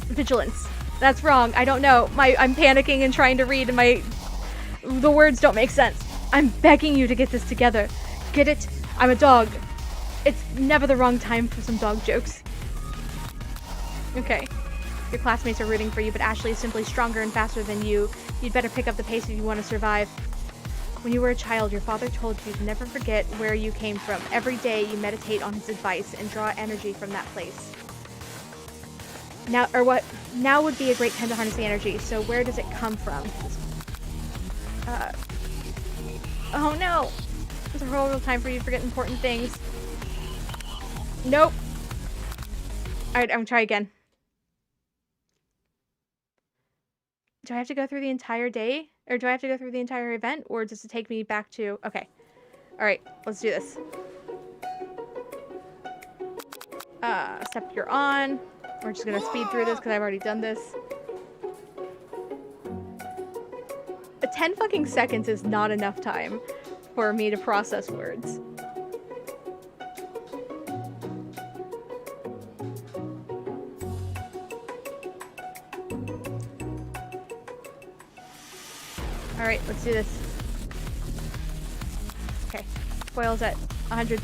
Vigilance. That's wrong. I don't know. I'm panicking and trying to read and the words don't make sense. I'm begging you to get this together. Get it? I'm a dog. It's never the wrong time for some dog jokes. Okay. Your classmates are rooting for you, but Ashley is simply stronger and faster than you. You'd better pick up the pace if you want to survive. When you were a child, your father told you to never forget where you came from. Every day you meditate on his advice and draw energy from that place. Now would be a great time to harness the energy, so where does it come from? Oh no! It's a horrible time for you to forget important things. Nope. Alright, I'm gonna try again. Do I have to go through the entire day? Or do I have to go through the entire event? Or does it take me back to... Okay. Alright, let's do this. Step you're on. We're just gonna speed through this because I've already done this. 10 fucking seconds is not enough time for me to process words. Alright, let's do this. Okay. Boils at 100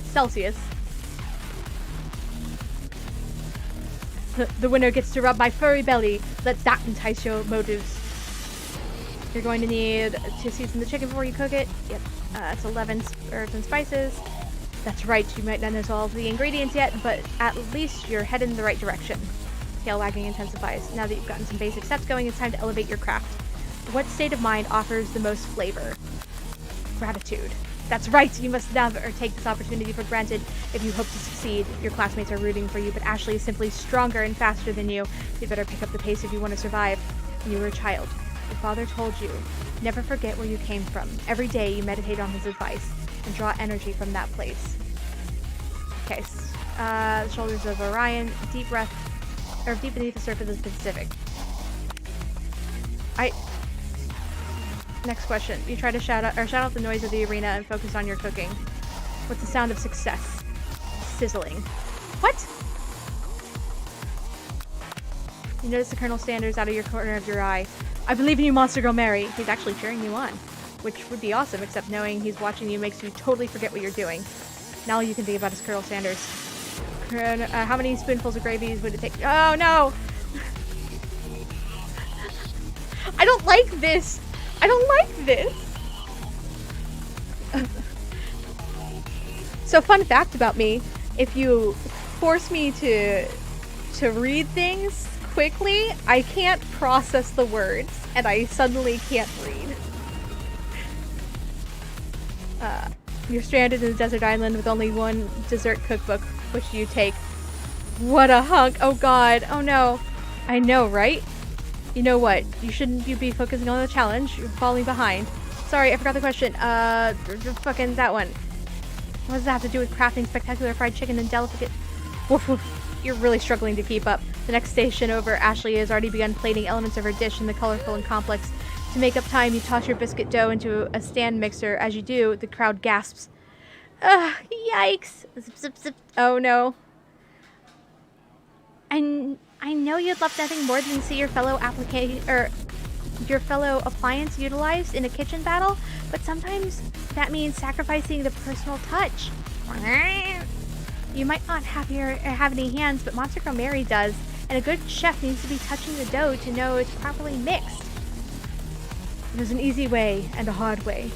Celsius. The winner gets to rub my furry belly. Let that entice your motives. You're going to need to season the chicken before you cook it. Yep. It's 11 herbs and spices. That's right, you might not know all of the ingredients yet, but at least you're headed in the right direction. Tail wagging intensifies. Now that you've gotten some basic steps going, it's time to elevate your craft. What state of mind offers the most flavor? Gratitude. That's right, you must never take this opportunity for granted if you hope to succeed. Your classmates are rooting for you, but Ashley is simply stronger and faster than you. You better pick up the pace if you want to survive. When you were a child, your father told you, never forget where you came from. Every day you meditate on his advice and draw energy from that place. Okay, the shoulders of Orion, deep beneath the surface of the Pacific. Next question. You try to shout out the noise of the arena and focus on your cooking. What's the sound of success? Sizzling. What? You notice the Colonel Sanders out of your corner of your eye. I believe in you, Monster Girl Mary. He's actually cheering you on, which would be awesome, except knowing he's watching you makes you totally forget what you're doing. Now all you can think about is Colonel Sanders. How many spoonfuls of gravy would it take? Oh no! I don't like this! I don't like this! So fun fact about me, if you force me to read things quickly, I can't process the words, and I suddenly can't read. You're stranded in a desert island with only one dessert cookbook. Which do you take? What a hunk! Oh god! Oh no! I know, right? You know what? You be focusing on the challenge. You're falling behind. Sorry, I forgot the question. Fucking that one. What does that have to do with crafting spectacular fried chicken and delicate... Woof woof. You're really struggling to keep up. The next station over, Ashley has already begun plating elements of her dish in the colorful and complex. To make up time, you toss your biscuit dough into a stand mixer. As you do, the crowd gasps. Ugh, yikes. Zip, zip, zip. Oh no. I know you'd love nothing more than to see your fellow appliance utilized in a kitchen battle, but sometimes that means sacrificing the personal touch. You might not have any hands, but Monster Girl Mary does, and a good chef needs to be touching the dough to know it's properly mixed. There's an easy way and a hard way.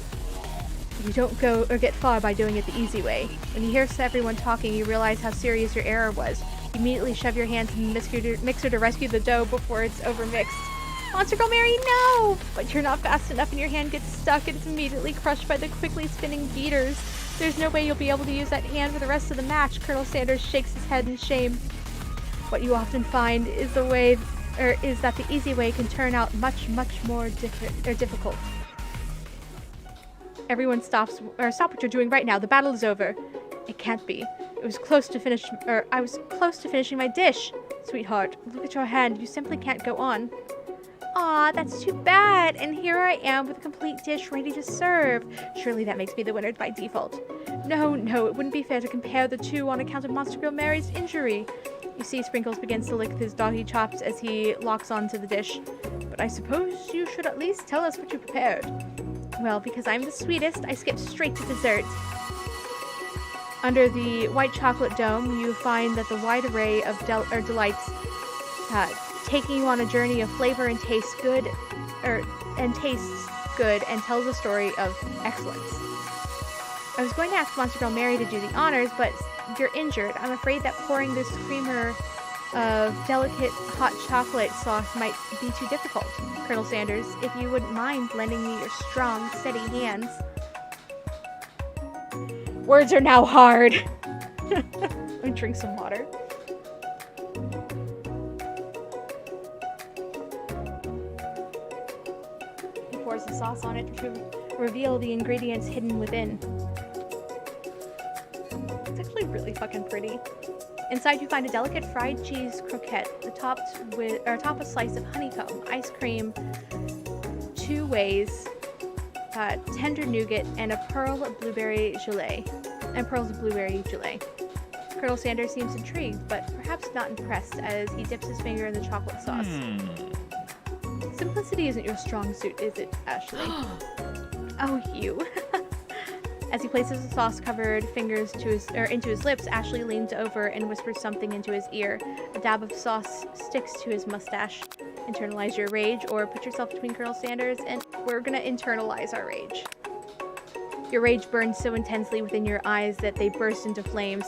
You don't go or get far by doing it the easy way. When you hear everyone talking, you realize how serious your error was. You immediately shove your hands in the mixer to rescue the dough before it's overmixed. Monster Girl Mary, no! But you're not fast enough and your hand gets stuck and it's immediately crushed by the quickly spinning beaters. There's no way you'll be able to use that hand for the rest of the match. Colonel Sanders shakes his head in shame. What you often find is that the easy way can turn out much more difficult. Everyone stop what you're doing right now. The battle is over. It can't be. I was close to finishing my dish. Sweetheart, look at your hand. You simply can't go on. Aw, that's too bad. And here I am with a complete dish ready to serve. Surely that makes me the winner by default. No, it wouldn't be fair to compare the two on account of Monster Girl Mary's injury. You see Sprinkles begins to lick his doggy chops as he locks onto the dish. But I suppose you should at least tell us what you prepared. Well, because I'm the sweetest, I skip straight to dessert. Under the white chocolate dome, you find that the wide array of delights, taking you on a journey of flavor and tastes good, and tells a story of excellence. I was going to ask Monster Girl Mary to do the honors, but you're injured. I'm afraid that pouring this creamer of delicate hot chocolate sauce might be too difficult. Colonel Sanders, if you wouldn't mind lending me your strong, steady hands. Words are now hard. Let me drink some water. He pours the sauce on it to reveal the ingredients hidden within. It's actually really fucking pretty. Inside you find a delicate fried cheese croquette, topped a slice of honeycomb, ice cream, 2 ways, tender nougat, and pearls of blueberry gelée. Colonel Sanders seems intrigued, but perhaps not impressed, as he dips his finger in the chocolate sauce. Simplicity isn't your strong suit, is it, Ashley? Oh, you. As he places the sauce-covered fingers into his lips, Ashley leans over and whispers something into his ear. A dab of sauce sticks to his mustache. Internalize your rage, or put yourself between Colonel Sanders, and we're gonna internalize our rage. Your rage burns so intensely within your eyes that they burst into flames.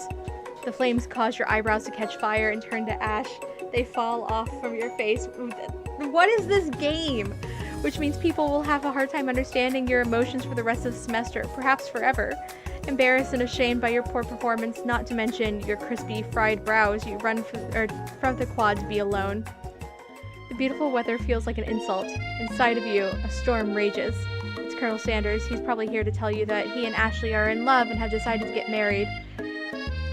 The flames cause your eyebrows to catch fire and turn to ash. They fall off from your face. What is this game? Which means people will have a hard time understanding your emotions for the rest of the semester, perhaps forever. Embarrassed and ashamed by your poor performance, not to mention your crispy, fried brows, you run from the quad to be alone. The beautiful weather feels like an insult. Inside of you, a storm rages. It's Colonel Sanders. He's probably here to tell you that he and Ashley are in love and have decided to get married.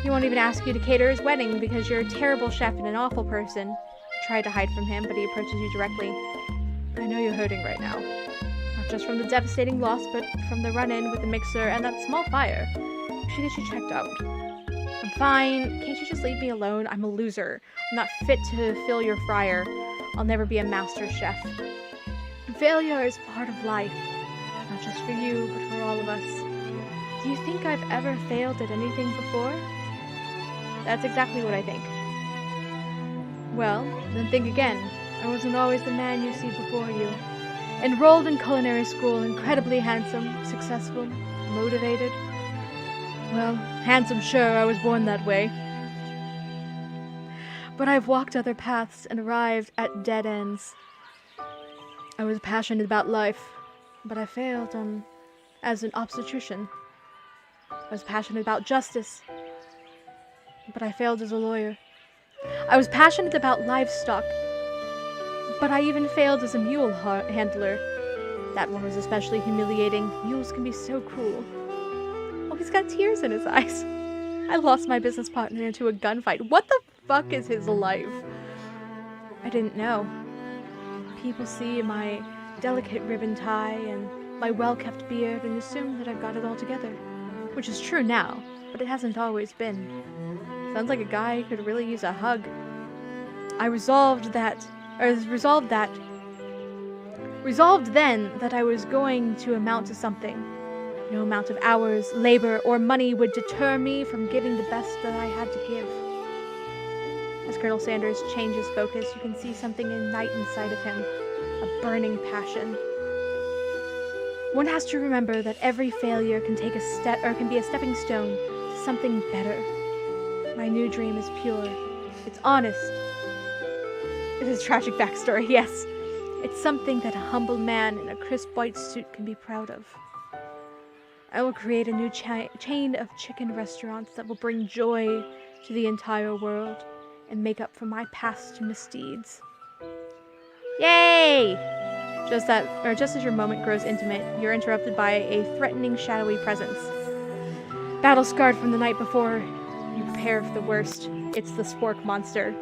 He won't even ask you to cater his wedding because you're a terrible chef and an awful person. You try to hide from him, but he approaches you directly. I know you're hurting right now. Not just from the devastating loss, but from the run-in with the mixer and that small fire. We should get you checked out. I'm fine. Can't you just leave me alone? I'm a loser. I'm not fit to fill your fryer. I'll never be a master chef. Failure is part of life. Not just for you, but for all of us. Do you think I've ever failed at anything before? That's exactly what I think. Well, then think again. I wasn't always the man you see before you. Enrolled in culinary school, incredibly handsome, successful, motivated. Well, handsome, sure, I was born that way. But I've walked other paths and arrived at dead ends. I was passionate about life, but I failed as an obstetrician. I was passionate about justice, but I failed as a lawyer. I was passionate about livestock, but I even failed as a mule handler. That one was especially humiliating. Mules can be so cruel. Oh, he's got tears in his eyes. I lost my business partner into a gunfight. What the fuck is his life? I didn't know. People see my delicate ribbon tie and my well-kept beard and assume that I've got it all together. Which is true now, but it hasn't always been. Sounds like a guy who could really use a hug. I resolved then that I was going to amount to something. No amount of hours, labor, or money would deter me from giving the best that I had to give. As Colonel Sanders changes focus, you can see something ignite inside of him, a burning passion. One has to remember that every failure can be a stepping stone to something better. My new dream is pure. It's honest. It is a tragic backstory, yes. It's something that a humble man in a crisp white suit can be proud of. I will create a new chain of chicken restaurants that will bring joy to the entire world and make up for my past misdeeds. Yay! Just as your moment grows intimate, you're interrupted by a threatening, shadowy presence. Battle-scarred from the night before, you prepare for the worst. It's the spork monster.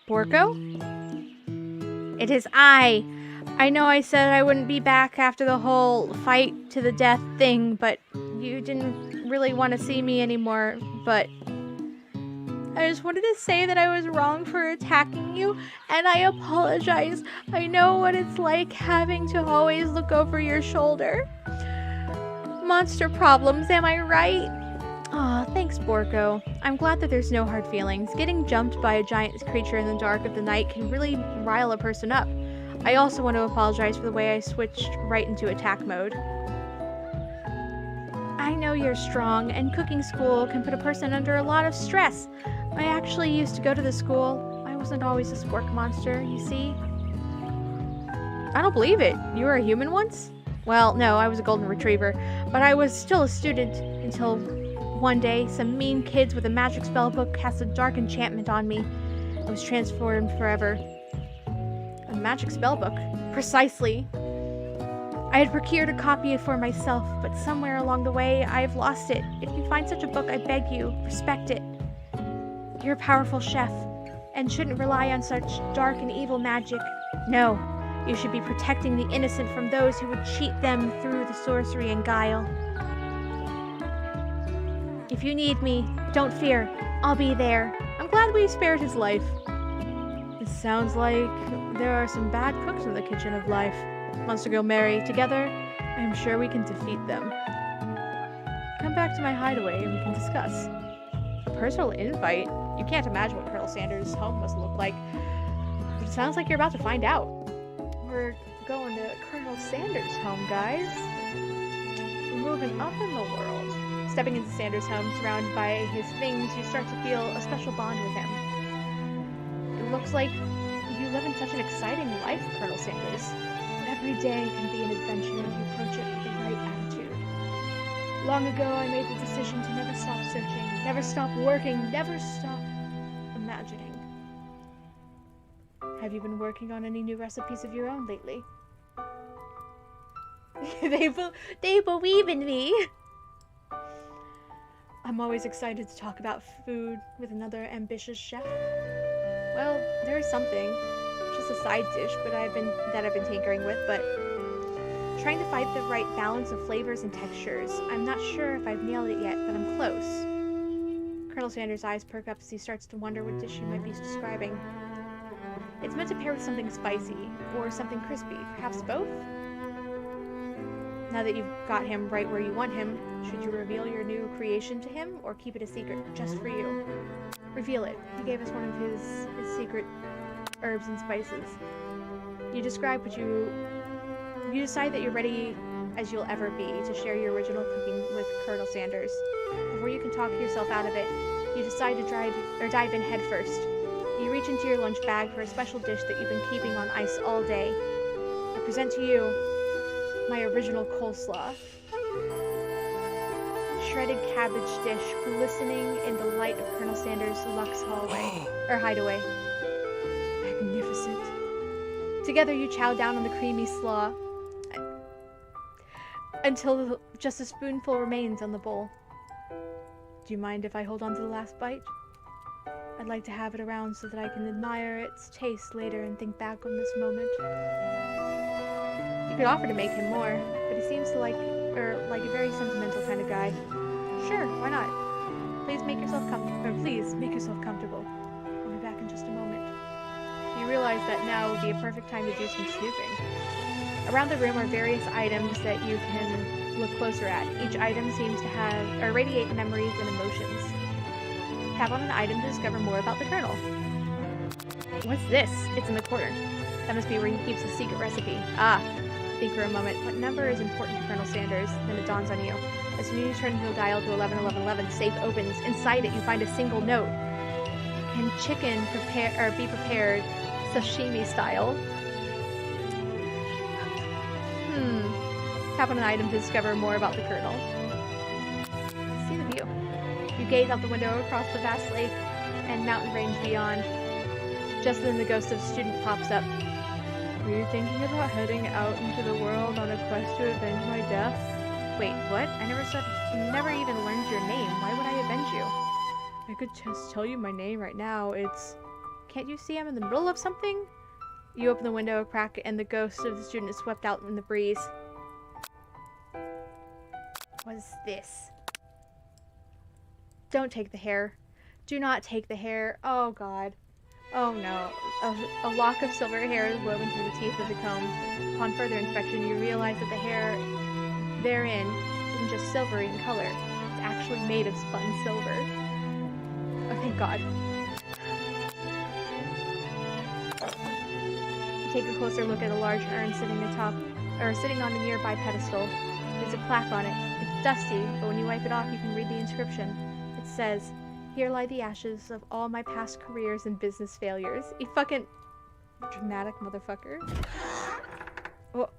Borko? It is I. I know I said I wouldn't be back after the whole fight to the death thing, but you didn't really want to see me anymore, but I just wanted to say that I was wrong for attacking you, and I apologize. I know what it's like having to always look over your shoulder. Monster problems, am I right? Aw, thanks, Borko. I'm glad that there's no hard feelings. Getting jumped by a giant creature in the dark of the night can really rile a person up. I also want to apologize for the way I switched right into attack mode. I know you're strong, and cooking school can put a person under a lot of stress. I actually used to go to the school. I wasn't always a spork monster, you see. I don't believe it. You were a human once? Well, no, I was a golden retriever, but I was still a student until one day some mean kids with a magic spell book cast a dark enchantment on me. I was transformed forever. A magic spell book? Precisely. I had procured a copy for myself, but somewhere along the way, I've lost it. If you find such a book, I beg you, respect it. You're a powerful chef, and shouldn't rely on such dark and evil magic. No, you should be protecting the innocent from those who would cheat them through the sorcery and guile. If you need me, don't fear. I'll be there. I'm glad we spared his life. It sounds like there are some bad cooks in the kitchen of life. Monster Girl Mary, together, I'm sure we can defeat them. Come back to my hideaway and we can discuss. A personal invite? You can't imagine what Colonel Sanders' home must look like. But it sounds like you're about to find out. We're going to Colonel Sanders' home, guys. Moving up in the world. Stepping into Sanders' home, surrounded by his things, you start to feel a special bond with him. It looks like you live in such an exciting life, Colonel Sanders. Every day can be an adventure if you approach it with the right attitude. Long ago, I made the decision to never stop searching, never stop working, never stop imagining. Have you been working on any new recipes of your own lately? They believe in me! I'm always excited to talk about food with another ambitious chef. Well, there is something. Just a side dish, but I've been tinkering with, but trying to find the right balance of flavors and textures. I'm not sure if I've nailed it yet, but I'm close. Colonel Sanders' eyes perk up as he starts to wonder what dish you might be describing. It's meant to pair with something spicy, or something crispy, perhaps both? Now that you've got him right where you want him, should you reveal your new creation to him, or keep it a secret, just for you? Reveal it. He gave us one of his secret herbs and spices. You describe what you decide that you're ready as you'll ever be to share your original cooking with Colonel Sanders. Before you can talk yourself out of it, you decide to dive in head first. You reach into your lunch bag for a special dish that you've been keeping on ice all day. I present to you my original coleslaw. Shredded cabbage dish glistening in the light of Colonel Sanders' luxe hideaway. Magnificent. Together you chow down on the creamy slaw until just a spoonful remains on the bowl. Do you mind if I hold on to the last bite? I'd like to have it around so that I can admire its taste later and think back on this moment. You could offer to make him more, but he seems to like a very sentimental kind of guy. Sure, why not? Please make yourself comfortable. I'll be back in just a moment. You realize that now would be a perfect time to do some snooping. Around the room are various items that you can look closer at. Each item seems to radiate memories and emotions. Tap on an item to discover more about the Colonel. What's this? It's in the corner. That must be where he keeps the secret recipe. Ah, think for a moment. What number is important to Colonel Sanders? Then it dawns on you. As soon as you turn the dial to 111111, the safe opens. Inside it, you find a single note. Can chicken be prepared sashimi style? Tap on an item to discover more about the Colonel. See the view. You gaze out the window across the vast lake and mountain range beyond. Just then the ghost of a student pops up. Were you thinking about heading out into the world on a quest to avenge my death? Wait, what? I never even learned your name. Why would I avenge you? I could just tell you my name right now. Can't you see I'm in the middle of something? You open the window a crack and the ghost of the student is swept out in the breeze. What is this? Don't take the hair. Do not take the hair. Oh god. Oh no. A lock of silver hair is woven through the teeth of the comb. Upon further inspection, you realize that the hair therein isn't just silvery in color. It's actually made of spun silver. Oh, thank god. You take a closer look at a large urn sitting on a nearby pedestal. There's a plaque on it. It's dusty, but when you wipe it off, you can read the inscription. It says, "Here lie the ashes of all my past careers and business failures." You fucking dramatic motherfucker. Oh.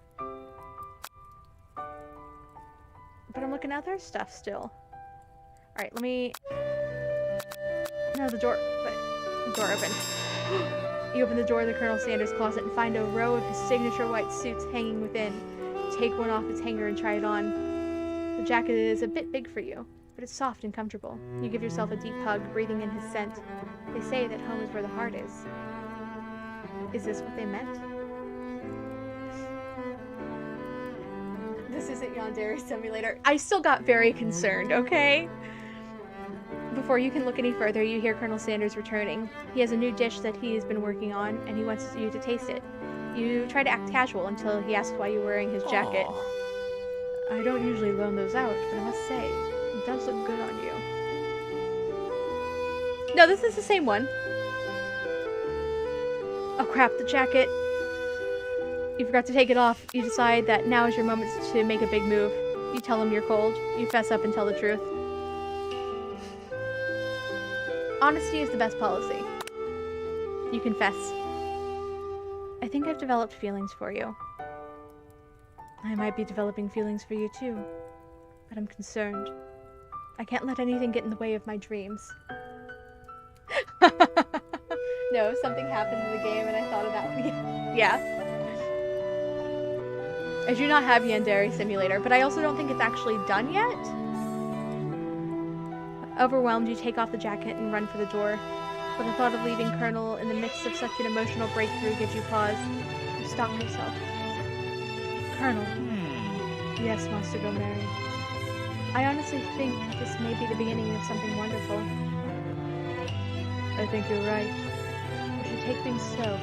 But I'm looking at their stuff still. Alright, let me... No, the door... The door open. You open the door of the Colonel Sanders closet and find a row of his signature white suits hanging within. Take one off its hanger and try it on. The jacket is a bit big for you, but it's soft and comfortable. You give yourself a deep hug, breathing in his scent. They say that home is where the heart is. Is this what they meant? This isn't Yandere Simulator. I still got very concerned, okay? Before you can look any further, you hear Colonel Sanders returning. He has a new dish that he has been working on, and he wants you to taste it. You try to act casual until he asks why you're wearing his jacket. Aww. I don't usually loan those out, but I must say, it does look good on you. No, this is the same one. Oh crap, the jacket. You forgot to take it off. You decide that now is your moment to make a big move. You tell him you're cold. You fess up and tell the truth. Honesty is the best policy. You confess. I think I've developed feelings for you. I might be developing feelings for you too, but I'm concerned. I can't let anything get in the way of my dreams. No, something happened in the game and I thought of that. Yeah. I do not have Yandere Simulator, but I also don't think it's actually done yet. Overwhelmed, you take off the jacket and run for the door. But the thought of leaving Colonel in the midst of such an emotional breakthrough gives you pause. You stop yourself. Colonel. Yes, Master Gomeri. I honestly think this may be the beginning of something wonderful. I think you're right. We should take things slow.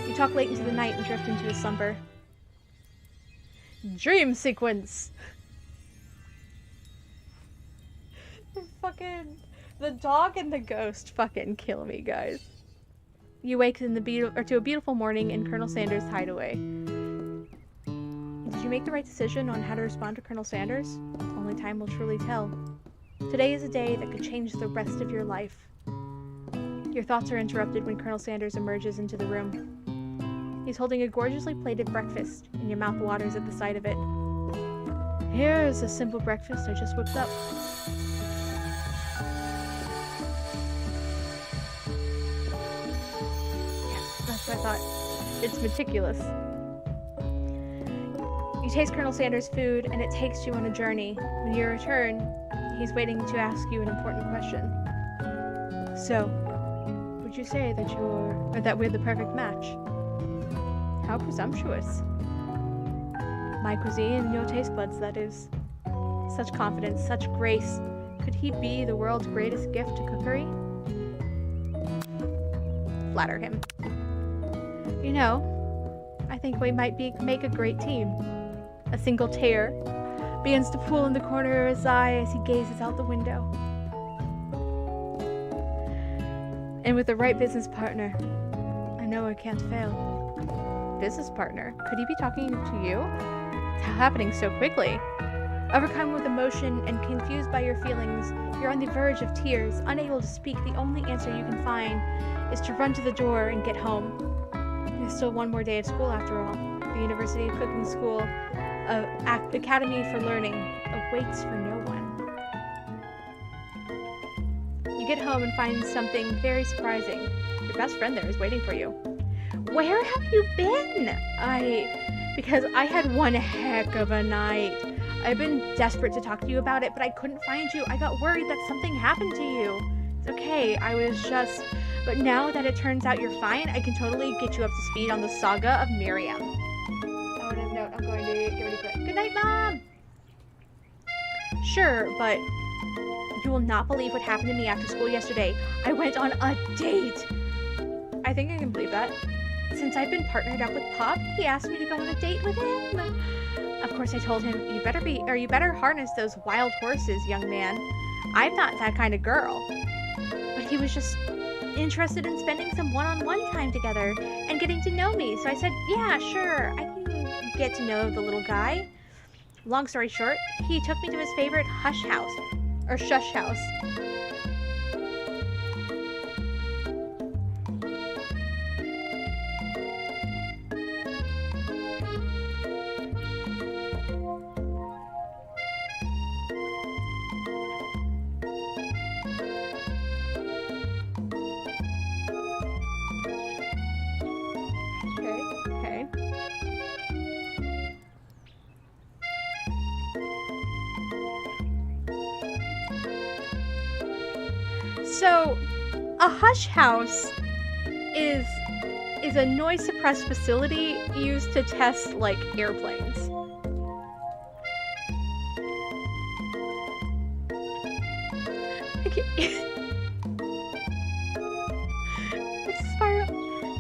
You talk late into the night and drift into a slumber. Dream sequence! The dog and the ghost fucking kill me, guys. You wake in to a beautiful morning in Colonel Sanders' hideaway. Did you make the right decision on how to respond to Colonel Sanders? Only time will truly tell. Today is a day that could change the rest of your life. Your thoughts are interrupted when Colonel Sanders emerges into the room. He's holding a gorgeously plated breakfast, and your mouth waters at the sight of it. Here's a simple breakfast I just whipped up. That's what I thought. It's meticulous. You taste Colonel Sanders' food, and it takes you on a journey. When you return, he's waiting to ask you an important question. So, would you say that we're the perfect match? How presumptuous. My cuisine and your taste buds, that is. Such confidence, such grace. Could he be the world's greatest gift to cookery? Flatter him. You know, I think we might make a great team. A single tear begins to pool in the corner of his eye as he gazes out the window. And with the right business partner, I know I can't fail. Business partner? Could he be talking to you? It's happening so quickly. Overcome with emotion and confused by your feelings, you're on the verge of tears, unable to speak. The only answer you can find is to run to the door and get home. There's still one more day of school after all. The University of Cooking School Academy for Learning awaits for no one. You get home and find something very surprising. Your best friend there is waiting for you. Where have you been? Because I had one heck of a night. I've been desperate to talk to you about it, but I couldn't find you. I got worried that something happened to you. It's okay, but now that it turns out you're fine, I can totally get you up to speed on the saga of Miriam. Oh, and a note, I'm going to get ready for it. Good night, Mom! Sure, but You will not believe what happened to me after school yesterday. I went on a date. I think I can believe that. Since I've been partnered up with Pop, he asked me to go on a date with him. Of course, I told him, you better harness those wild horses, young man. I'm not that kind of girl. But he was just interested in spending some one-on-one time together and getting to know me. So I said, yeah, sure, I can get to know the little guy. Long story short, he took me to his favorite hush house, or shush house. Okay. So, a hush house is a noise suppressed facility used to test like airplanes.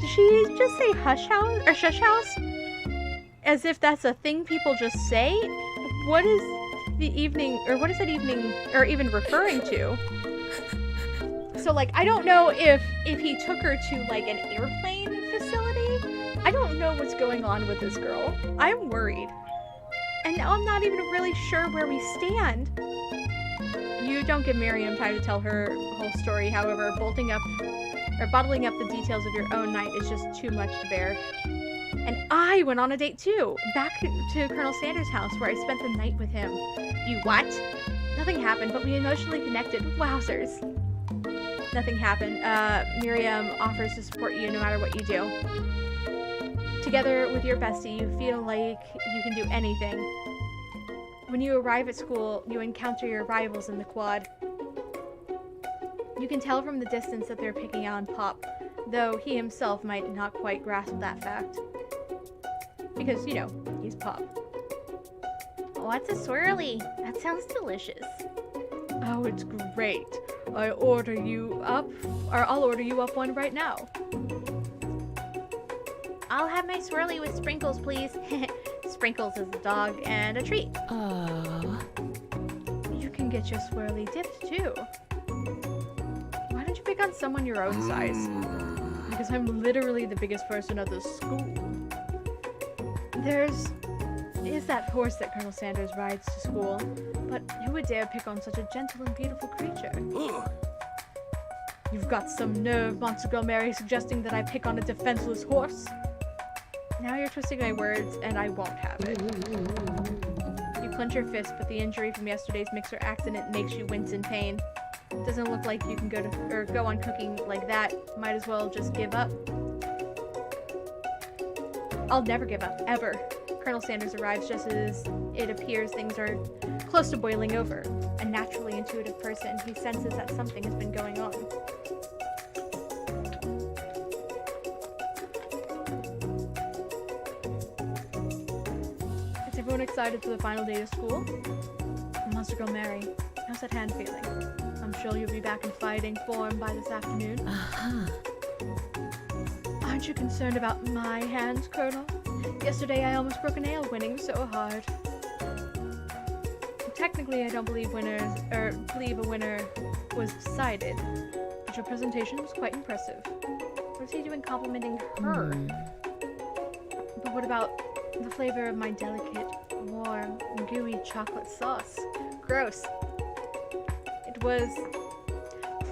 Did she just say hush house or shush house? As if that's a thing people just say? What is the evening, or what is that evening, or even referring to? So, like, I don't know if he took her to, like, an airplane facility. I don't know what's going on with this girl. I'm worried. And now I'm not even really sure where we stand. You don't give Miriam time to tell her whole story, however, bottling up the details of your own night is just too much to bear. And I went on a date too, back to Colonel Sanders' house where I spent the night with him. You what? Nothing happened, but we emotionally connected. Wowzers. Nothing happened. Miriam offers to support you no matter what you do. Together with your bestie, you feel like you can do anything. When you arrive at school, you encounter your rivals in the quad. You can tell from the distance that they're picking on Pop, though he himself might not quite grasp that fact. Because, you know, he's Pop. What's a swirly? That sounds delicious. Oh, it's great. I'll order you up one right now. I'll have my swirly with sprinkles, please. Sprinkles is a dog and a treat. You can get your swirly dipped too. Why don't you pick on someone your own size? Because I'm literally the biggest person at the school. Is that horse that Colonel Sanders rides to school, but who would dare pick on such a gentle and beautiful creature? Ugh. You've got some nerve, Monster Girl Mary, suggesting that I pick on a defenseless horse. Now you're twisting my words, and I won't have it. You clench your fist, but the injury from yesterday's mixer accident makes you wince in pain. Doesn't look like you can go on cooking like that. Might as well just give up. I'll never give up, ever. Colonel Sanders arrives just as it appears things are close to boiling over. A naturally intuitive person, he senses that something has been going on. Is everyone excited for the final day of school? Monster Girl Mary, how's that hand feeling? I'm sure you'll be back in fighting form by this afternoon. Aren't you concerned about my hand, Colonel? Yesterday I almost broke a nail winning so hard. Technically, I don't believe a winner was decided, but your presentation was quite impressive. What's he doing complimenting her? But what about the flavor of my delicate, warm, gooey chocolate sauce? Gross. It was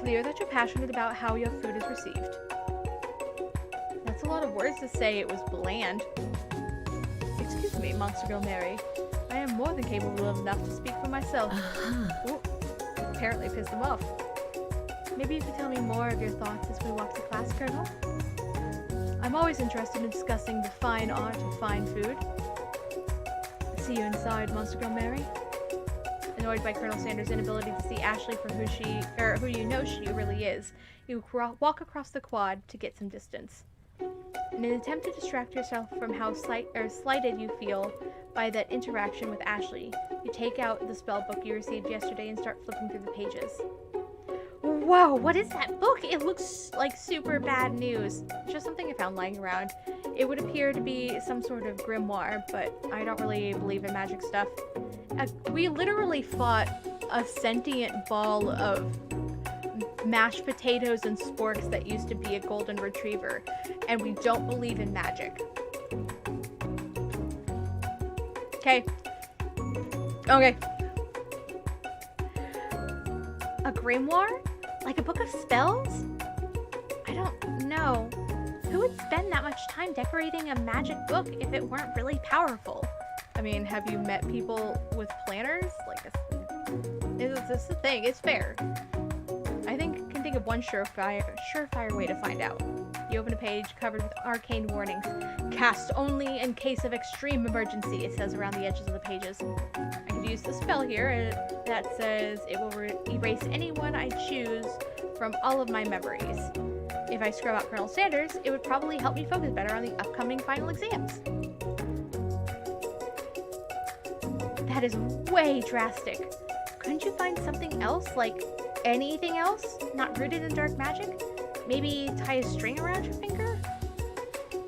clear that you're passionate about how your food is received. That's a lot of words to say it was bland. Excuse me, Monster Girl Mary. I am more than capable enough to speak for myself. Ooh, apparently pissed him off. Maybe you could tell me more of your thoughts as we walk to class, Colonel? I'm always interested in discussing the fine art of fine food. See you inside, Monster Girl Mary. Annoyed by Colonel Sanders' inability to see Ashley for who you know she really is, you walk across the quad to get some distance. In an attempt to distract yourself from how slighted you feel by that interaction with Ashley, you take out the spell book you received yesterday and start flipping through the pages. Whoa, what is that book? It looks like super bad news. It's just something I found lying around. It would appear to be some sort of grimoire, but I don't really believe in magic stuff. We literally fought a sentient ball of mashed potatoes and sporks that used to be a golden retriever, and we don't believe in magic. Okay. Okay. A grimoire? Like a book of spells? I don't know. Who would spend that much time decorating a magic book if it weren't really powerful? I mean, have you met people with planners? Like, this is the thing. It's fair. I can think of one surefire way to find out. You open a page covered with arcane warnings. Cast only in case of extreme emergency, it says around the edges of the pages. I could use the spell here that says it will erase anyone I choose from all of my memories. If I scrub out Colonel Sanders, it would probably help me focus better on the upcoming final exams. That is way drastic. Couldn't you find something else, like anything else, not rooted in dark magic? Maybe tie a string around your finger?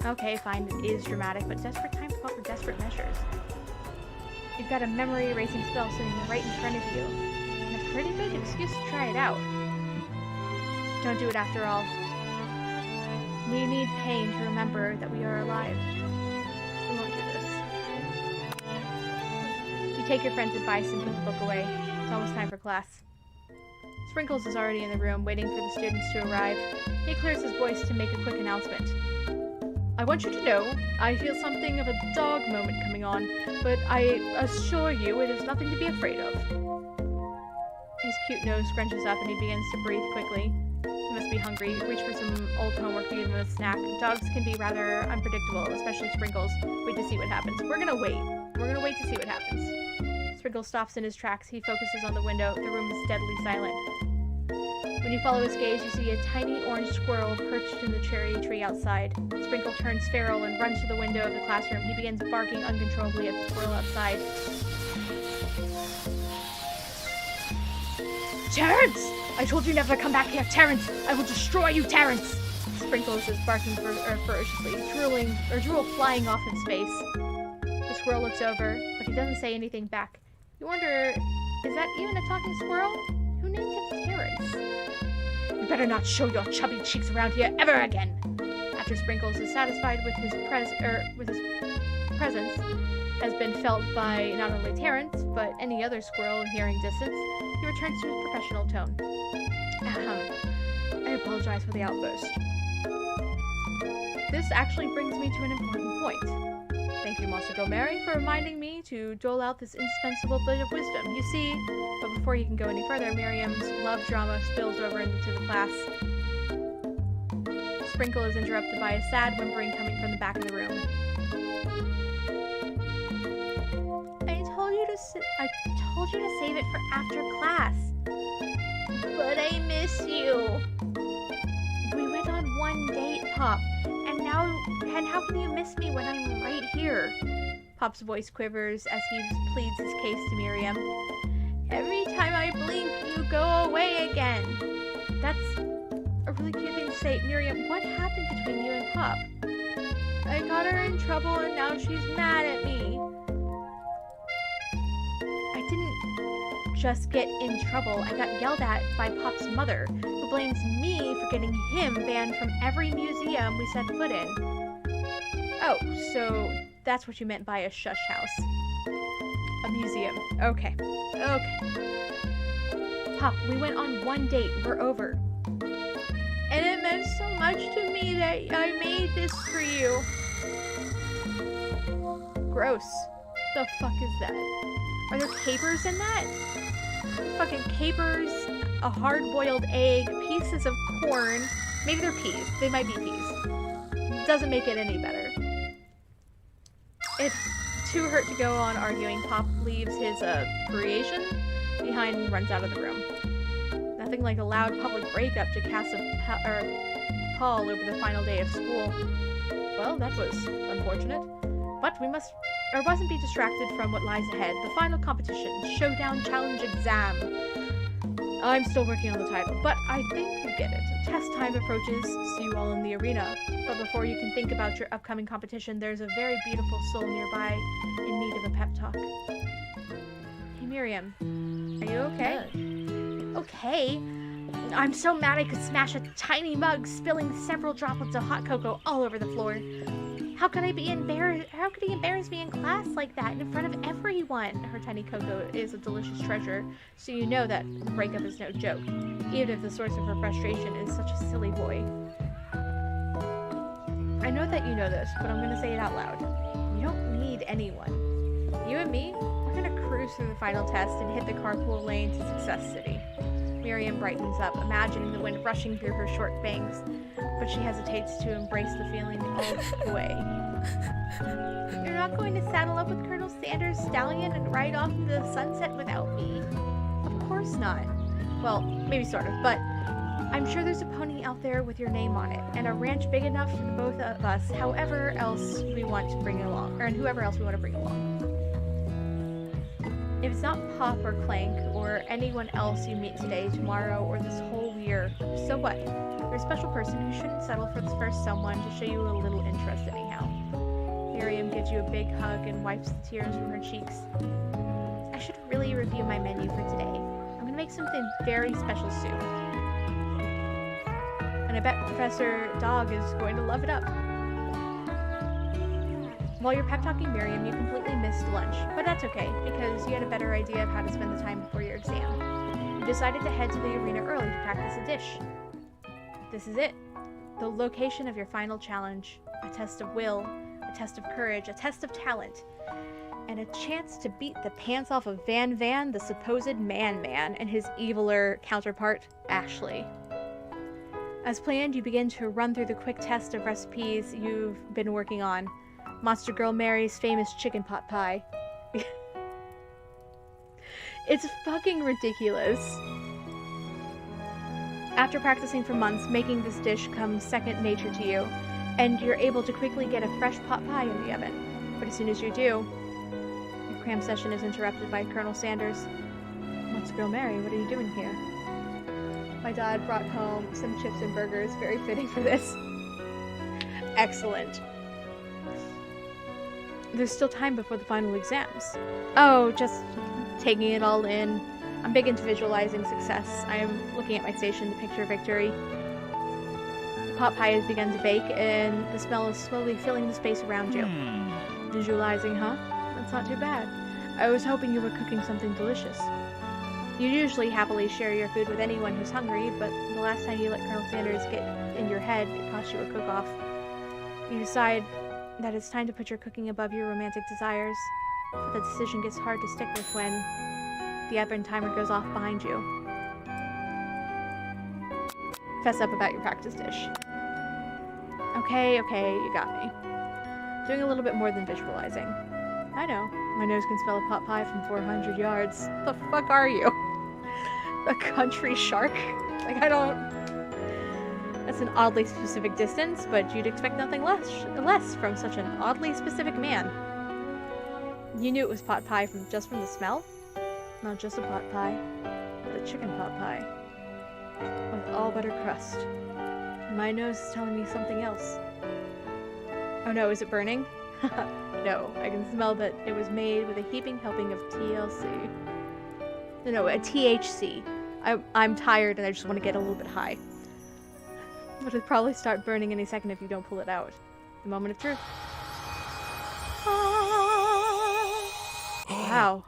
Okay, fine, it is dramatic, but desperate times call for desperate measures. You've got a memory erasing spell sitting right in front of you, and a pretty good excuse to try it out. Don't do it after all. We need pain to remember that we are alive. We won't do this. You take your friend's advice and put the book away. It's almost time for class. Sprinkles is already in the room, waiting for the students to arrive. He clears his voice to make a quick announcement. I want you to know, I feel something of a dog moment coming on, but I assure you it is nothing to be afraid of. His cute nose scrunches up and he begins to breathe quickly. He must be hungry. Reach for some old homework to give him a snack. Dogs can be rather unpredictable, especially Sprinkles. Wait to see what happens. We're gonna wait. We're gonna wait to see what happens. Sprinkles stops in his tracks. He focuses on the window. The room is deadly silent. When you follow his gaze, you see a tiny orange squirrel perched in the cherry tree outside. Sprinkle turns feral and runs to the window of the classroom. He begins barking uncontrollably at the squirrel outside. Terrence! I told you never to come back here, Terrence! I will destroy you, Terrence! Sprinkles is barking ferociously, drool flying off his face. The squirrel looks over, but he doesn't say anything back. You wonder, is that even a talking squirrel? Who named him Terrence? You better not show your chubby cheeks around here ever again! After Sprinkles is satisfied with his presence has been felt by not only Terrence, but any other squirrel in hearing distance, he returns to his professional tone. I apologize for the outburst. This actually brings me to an important point. Thank you, Master Gomeri, for reminding me to dole out this indispensable bit of wisdom. You see, but before you can go any further, Miriam's love drama spills over into the class. Sprinkle is interrupted by a sad whimpering coming from the back of the room. I told you to save it for after class. But I miss you. We went on one date, Pop, and how can you miss me when I'm right here? Pop's voice quivers as he pleads his case to Miriam. Every time I blink, you go away again. That's a really cute thing to say. Miriam, what happened between you and Pop? I got her in trouble and now she's mad at me. I didn't just get in trouble. I got yelled at by Pop's mother, who blames me for getting him banned from every museum we set foot in. Oh, so that's what you meant by a shush house. A museum. Okay. Pop, we went on one date. We're over. And it meant so much to me that I made this for you. Gross. The fuck is that? Are there capers in that? Fucking capers, a hard-boiled egg, pieces of corn. Maybe they're peas. They might be peas. Doesn't make it any better. It's too hurt to go on arguing. Pop leaves his creation behind and runs out of the room. Nothing like a loud public breakup to cast a hall over the final day of school. Well, that was unfortunate. But we mustn't be distracted from what lies ahead. The final competition, Showdown Challenge Exam. I'm still working on the title, but I think you get it. Test time approaches. See you all in the arena. But before you can think about your upcoming competition, there's a very beautiful soul nearby in need of a pep talk. Hey, Miriam. Are you okay? Okay. I'm so mad I could smash a tiny mug, spilling several droplets of hot cocoa all over the floor. How could he embarrass me in class like that in front of everyone? Her tiny cocoa is a delicious treasure, so you know that the breakup is no joke, even if the source of her frustration is such a silly boy. I know that you know this, but I'm gonna say it out loud. You don't need anyone. You and me, we're gonna cruise through the final test and hit the carpool lane to Success City. Miriam brightens up, imagining the wind rushing through her short bangs, but she hesitates to embrace the feeling all the way. You're not going to saddle up with Colonel Sanders' stallion and ride off into the sunset without me? Of course not. Well, maybe sort of, but I'm sure there's a pony out there with your name on it, and a ranch big enough for the both of us, whoever else we want to bring along. If it's not Pop or Clank or anyone else you meet today, tomorrow, or this whole year, so what? You're a special person who shouldn't settle for the first someone to show you a little interest anyhow. Miriam gives you a big hug and wipes the tears from her cheeks. I should really review my menu for today. I'm gonna make something very special soon. And I bet Professor Dog is going to love it up. While you're pep talking Miriam, you completely missed lunch, but that's okay, because you had a better idea of how to spend the time before your exam. You decided to head to the arena early to practice a dish. This is it. The location of your final challenge. A test of will, a test of courage, a test of talent, and a chance to beat the pants off of Van, the supposed man, and his eviler counterpart, Ashley. As planned, you begin to run through the quick test of recipes you've been working on. Monster Girl Mary's famous chicken pot pie. It's fucking ridiculous. After practicing for months, making this dish comes second nature to you, and you're able to quickly get a fresh pot pie in the oven. But as soon as you do, your cram session is interrupted by Colonel Sanders. Monster Girl Mary, what are you doing here? My dad brought home some chips and burgers, very fitting for this. Excellent. There's still time before the final exams. Oh, just taking it all in. I'm big into visualizing success. I am looking at my station to picture victory. The pot pie has begun to bake, and the smell is slowly filling the space around you. Visualizing, huh? That's not too bad. I was hoping you were cooking something delicious. You usually happily share your food with anyone who's hungry, but the last time you let Colonel Sanders get in your head, it cost you a cook-off. You decide that it's time to put your cooking above your romantic desires, but the decision gets hard to stick with when the advent timer goes off behind you. Fess up about your practice dish. Okay, you got me. Doing a little bit more than visualizing. I know, my nose can smell a pot pie from 400 yards. The fuck are you? A country shark? Like, I don't... That's an oddly specific distance, but you'd expect nothing less from such an oddly specific man. You knew it was pot pie just from the smell? Not just a pot pie, but a chicken pot pie. With all butter crust. My nose is telling me something else. Oh no, is it burning? No, I can smell that it was made with a heaping helping of TLC. No, a THC. I'm tired and I just want to get a little bit high. But it'll probably start burning any second if you don't pull it out. The moment of truth. Wow.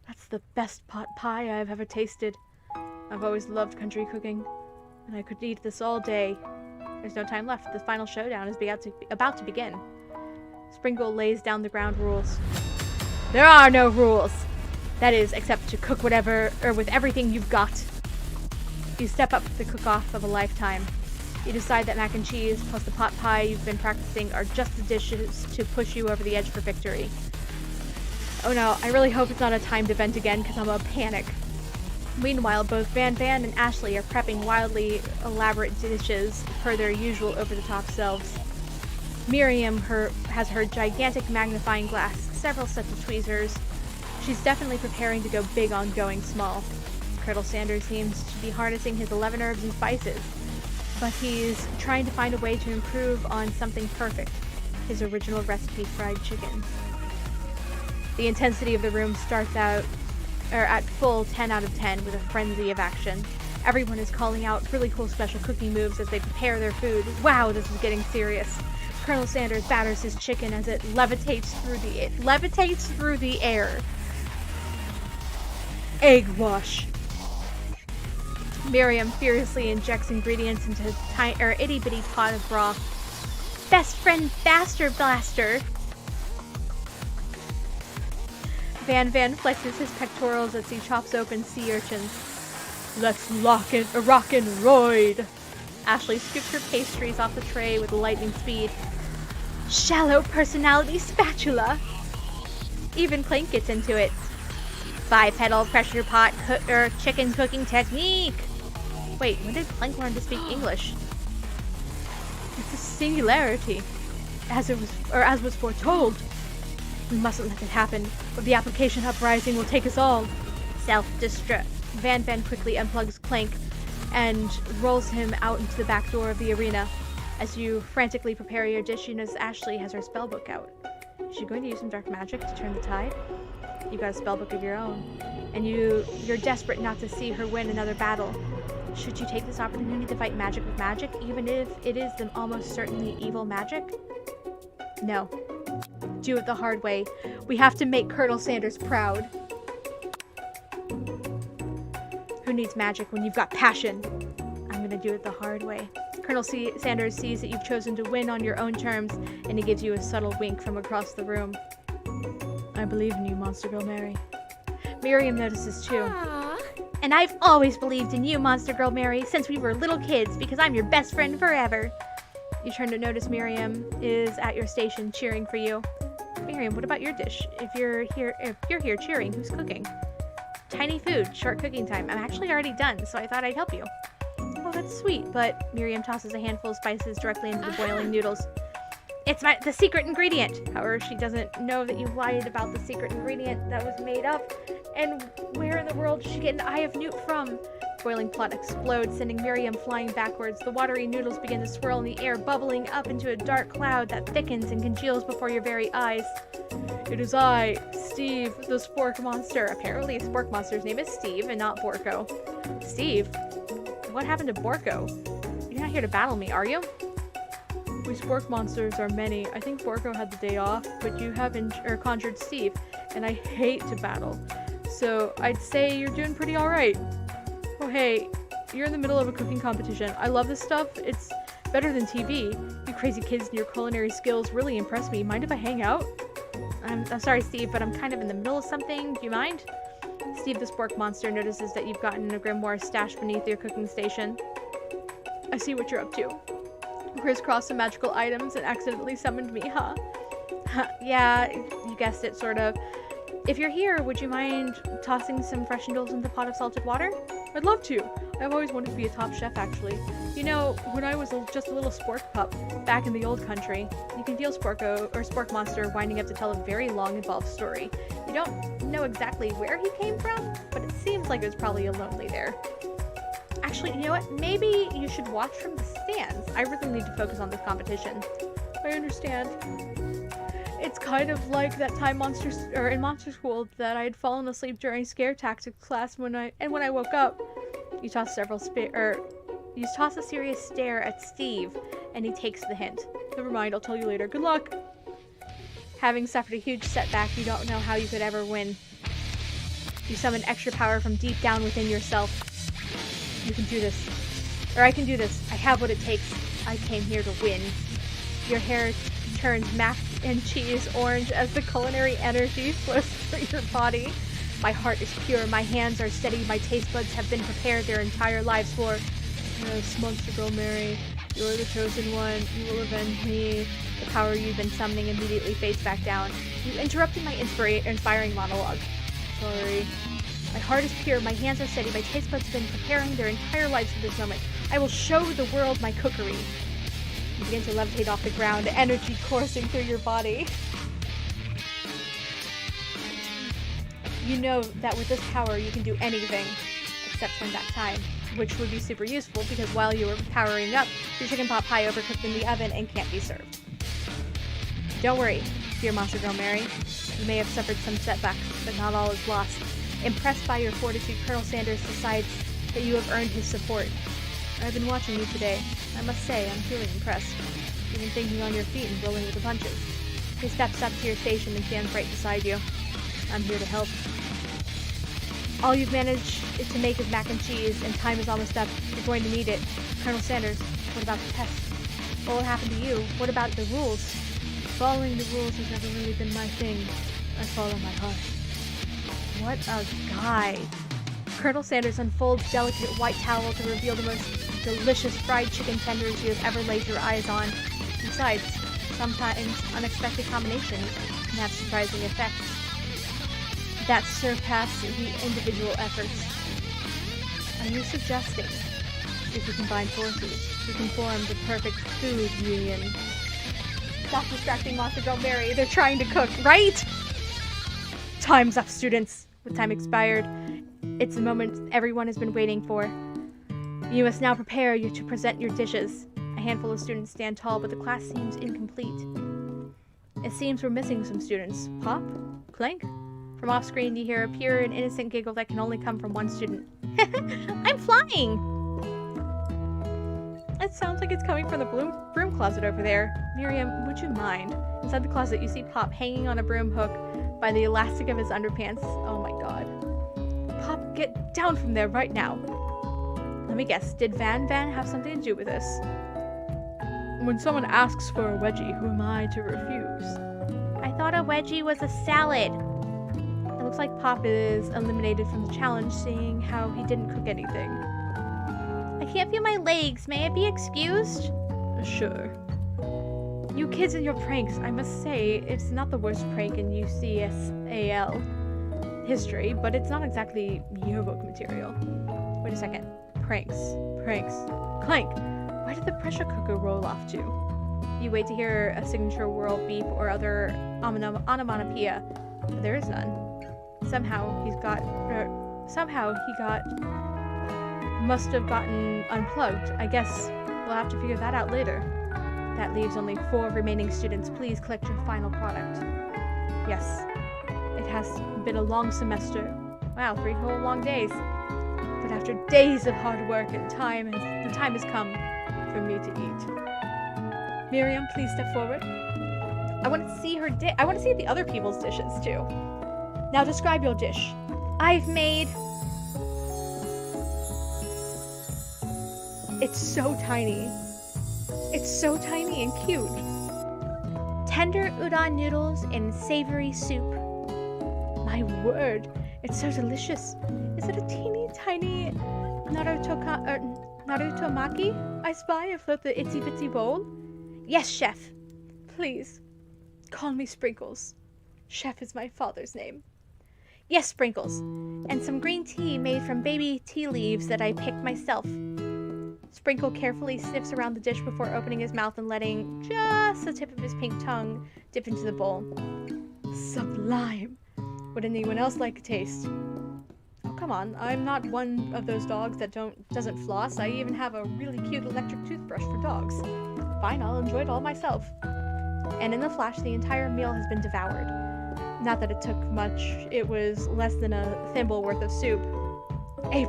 That's the best pot pie I've ever tasted. I've always loved country cooking, and I could eat this all day. There's no time left. The final showdown is about to begin. Sprinkle lays down the ground rules. There are no rules! That is, except to cook whatever, or with everything you've got. You step up to the cook-off of a lifetime. You decide that mac and cheese plus the pot pie you've been practicing are just the dishes to push you over the edge for victory. Oh no, I really hope it's not a timed event again, because I'm a panic. Meanwhile, both Van Van and Ashley are prepping wildly elaborate dishes per their usual over-the-top selves. Miriam has her gigantic magnifying glass, several sets of tweezers. She's definitely preparing to go big on going small. Colonel Sanders seems to be harnessing his 11 herbs and spices, but he's trying to find a way to improve on something perfect, his original recipe fried chicken. The intensity of the room starts out at full 10 out of 10 with a frenzy of action. Everyone is calling out really cool special cooking moves as they prepare their food. Wow, this is getting serious. Colonel Sanders batters his chicken as it levitates through the air. Egg wash. Miriam furiously injects ingredients into a itty-bitty pot of broth. Best friend Baster Blaster! Van Van flexes his pectorals as he chops open sea urchins. Let's rock and roid! Ashley scoops her pastries off the tray with lightning speed. Shallow personality spatula! Even Clank gets into it. Bipedal pressure pot chicken cooking technique! Wait, when did Clank learn to speak English? It's a singularity, as was foretold. We mustn't let it happen, or the application uprising will take us all. Self-destruct. Van Van quickly unplugs Clank and rolls him out into the back door of the arena. As you frantically prepare your dish, you notice Ashley has her spellbook out. Is she going to use some dark magic to turn the tide? You've got a spellbook of your own, and you're desperate not to see her win another battle. Should you take this opportunity to fight magic with magic, even if it is the almost certainly evil magic? No. Do it the hard way. We have to make Colonel Sanders proud. Who needs magic when you've got passion? I'm gonna do it the hard way. Colonel Sanders sees that you've chosen to win on your own terms, and he gives you a subtle wink from across the room. I believe in you, Monster Girl Mary. Miriam notices too. Aww. And I've always believed in you, Monster Girl Mary, since we were little kids, because I'm your best friend forever. You turn to notice Miriam is at your station cheering for you. Miriam, what about your dish? If you're here cheering, who's cooking? Tiny food, short cooking time. I'm actually already done, so I thought I'd help you. Oh, that's sweet, but Miriam tosses a handful of spices directly into the boiling noodles. It's the secret ingredient. However, she doesn't know that you lied about the secret ingredient that was made up. And where in the world did she get an Eye of Newt from? Boiling pot explodes, sending Miriam flying backwards. The watery noodles begin to swirl in the air, bubbling up into a dark cloud that thickens and congeals before your very eyes. It is I, Steve, the Spork Monster. Apparently, Spork Monster's name is Steve and not Borko. Steve? What happened to Borko? You're not here to battle me, are you? We Spork Monsters are many. I think Borko had the day off, but you have conjured Steve, and I hate to battle. So I'd say you're doing pretty alright. Oh hey, you're in the middle of a cooking competition. I love this stuff. It's better than TV. You crazy kids and your culinary skills really impress me. Mind if I hang out? I'm sorry, Steve, but I'm kind of in the middle of something. Do you mind? Steve the Spork Monster notices that you've gotten a grimoire stashed beneath your cooking station. I see what you're up to. Crisscrossed some magical items and accidentally summoned me, huh? Yeah, you guessed it, sort of. If you're here, would you mind tossing some fresh noodles into a pot of salted water? I'd love to. I've always wanted to be a top chef, actually. You know, when I was just a little spork pup back in the old country, you can feel Spork Monster winding up to tell a very long, involved story. You don't know exactly where he came from, but it seems like it was probably a lonely there. Actually, you know what? Maybe you should watch from the stands. I really need to focus on this competition. I understand. It's kind of like that time in Monster School that I had fallen asleep during scare tactics class when I woke up. You toss a serious stare at Steve, and he takes the hint. Never mind, I'll tell you later. Good luck. Having suffered a huge setback, you don't know how you could ever win. You summon extra power from deep down within yourself. You can do this. Or I can do this. I have what it takes. I came here to win. Your hair turns mac and cheese orange as the culinary energy flows through your body. My heart is pure. My hands are steady. My taste buds have been prepared their entire lives for. Yes, Monster Girl Mary. You're the chosen one. You will avenge me. The power you've been summoning immediately fades back down. You interrupted my inspiring monologue. Sorry. My heart is pure, my hands are steady, my taste buds have been preparing their entire lives for this moment. I will show the world my cookery. You begin to levitate off the ground, energy coursing through your body. You know that with this power you can do anything, except turn back time, which would be super useful because while you were powering up, your chicken pot pie overcooked in the oven and can't be served. Don't worry, dear Monster Girl Mary. You may have suffered some setbacks, but not all is lost. Impressed by your fortitude, Colonel Sanders decides that you have earned his support. I've been watching you today. I must say, I'm feeling impressed. Even thinking on your feet and rolling with the punches. He steps up to your station and stands right beside you. I'm here to help. All you've managed is to make is mac and cheese, and time is almost up. You're going to need it. Colonel Sanders, what about the test? What will happen to you? What about the rules? Following the rules has never really been my thing. I follow my heart. What a guy. Colonel Sanders unfolds delicate white towel to reveal the most delicious fried chicken tenders you have ever laid your eyes on. Besides, sometimes unexpected combinations can have surprising effects that surpass the individual efforts. Are you suggesting, if we combine forces, we can form the perfect food union? Stop distracting Monster Girl Mary. They're trying to cook, right? Time's up, students. The time expired. It's the moment everyone has been waiting for. You must now prepare to present your dishes. A handful of students stand tall, but the class seems incomplete. It seems we're missing some students. Pop? Clank? From off-screen, you hear a pure and innocent giggle that can only come from one student. I'm flying! It sounds like it's coming from the broom closet over there. Miriam, would you mind? Inside the closet, you see Pop hanging on a broom hook by the elastic of his underpants. Oh my god. Pop, get down from there right now. Let me guess, did Van have something to do with this? When someone asks for a wedgie, who am I to refuse? I thought a wedgie was a salad. It looks like Pop is eliminated from the challenge, seeing how he didn't cook anything. I can't feel my legs. May I be excused? Sure. You kids and your pranks. I must say, it's not the worst prank in UCSAL history, but it's not exactly yearbook material. Wait a second. Pranks. Clank! Where did the pressure cooker roll off to? You wait to hear a signature whirl, beep, or other onomatopoeia, but there is none. Somehow he must have gotten unplugged. I guess we'll have to figure that out later. That leaves only 4 remaining students. Please collect your final product. Yes, it has been a long semester. Wow, 3 whole long days. But after days of hard work and the time has come for me to eat. Miriam, please step forward. I want to see her I want to see the other people's dishes too. Now describe your dish. I've made... It's so tiny. It's so tiny and cute. Tender udon noodles in savory soup. My word, it's so delicious. Is it a teeny tiny Narutomaki I spy afloat the itsy bitsy bowl? Yes, chef. Please, call me Sprinkles. Chef is my father's name. Yes, Sprinkles. And some green tea made from baby tea leaves that I picked myself. Sprinkle carefully sniffs around the dish before opening his mouth and letting just the tip of his pink tongue dip into the bowl. Sublime! Would anyone else like a taste? Oh, come on. I'm not one of those dogs that doesn't floss. I even have a really cute electric toothbrush for dogs. Fine, I'll enjoy it all myself. And in the flash, the entire meal has been devoured. Not that it took much. It was less than a thimble worth of soup. A+.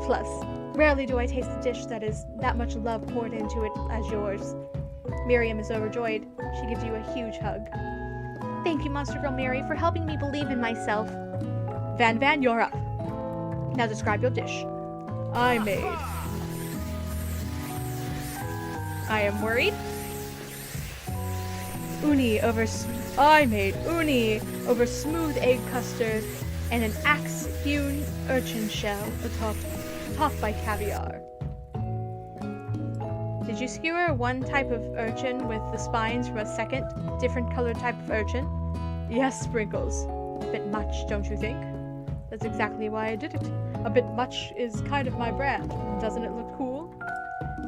Rarely do I taste a dish that is that much love poured into it as yours. Miriam is overjoyed. She gives you a huge hug. Thank you, Monster Girl Mary, for helping me believe in myself. Van, you're up. Now describe your dish. I am worried. I made uni over smooth egg custard and an axe-hewn urchin shell topped by caviar. Did you skewer one type of urchin with the spines from a second, different colored type of urchin? Yes, Sprinkles. A bit much, don't you think? That's exactly why I did it. A bit much is kind of my brand. Doesn't it look cool?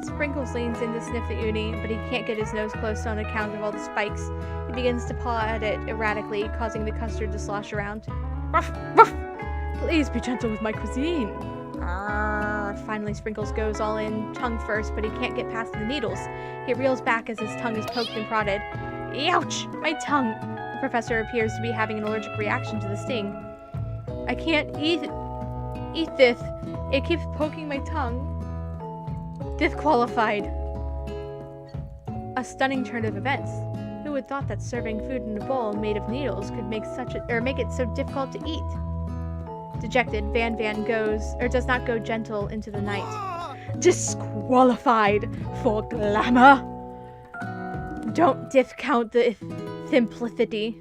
Sprinkles leans in to sniff the uni, but he can't get his nose close on account of all the spikes. He begins to paw at it erratically, causing the custard to slosh around. Ruff, ruff! Please be gentle with my cuisine. Finally, Sprinkles goes all in, tongue first, but he can't get past the needles. He reels back as his tongue is poked and prodded. Ouch! My tongue! The professor appears to be having an allergic reaction to the sting. I can't eat this. It keeps poking my tongue. Disqualified. A stunning turn of events. Who would thought that serving food in a bowl made of needles could make it so difficult to eat? Dejected, Van Van does not go gentle into the night. Disqualified for glamour. Don't discount the simplicity.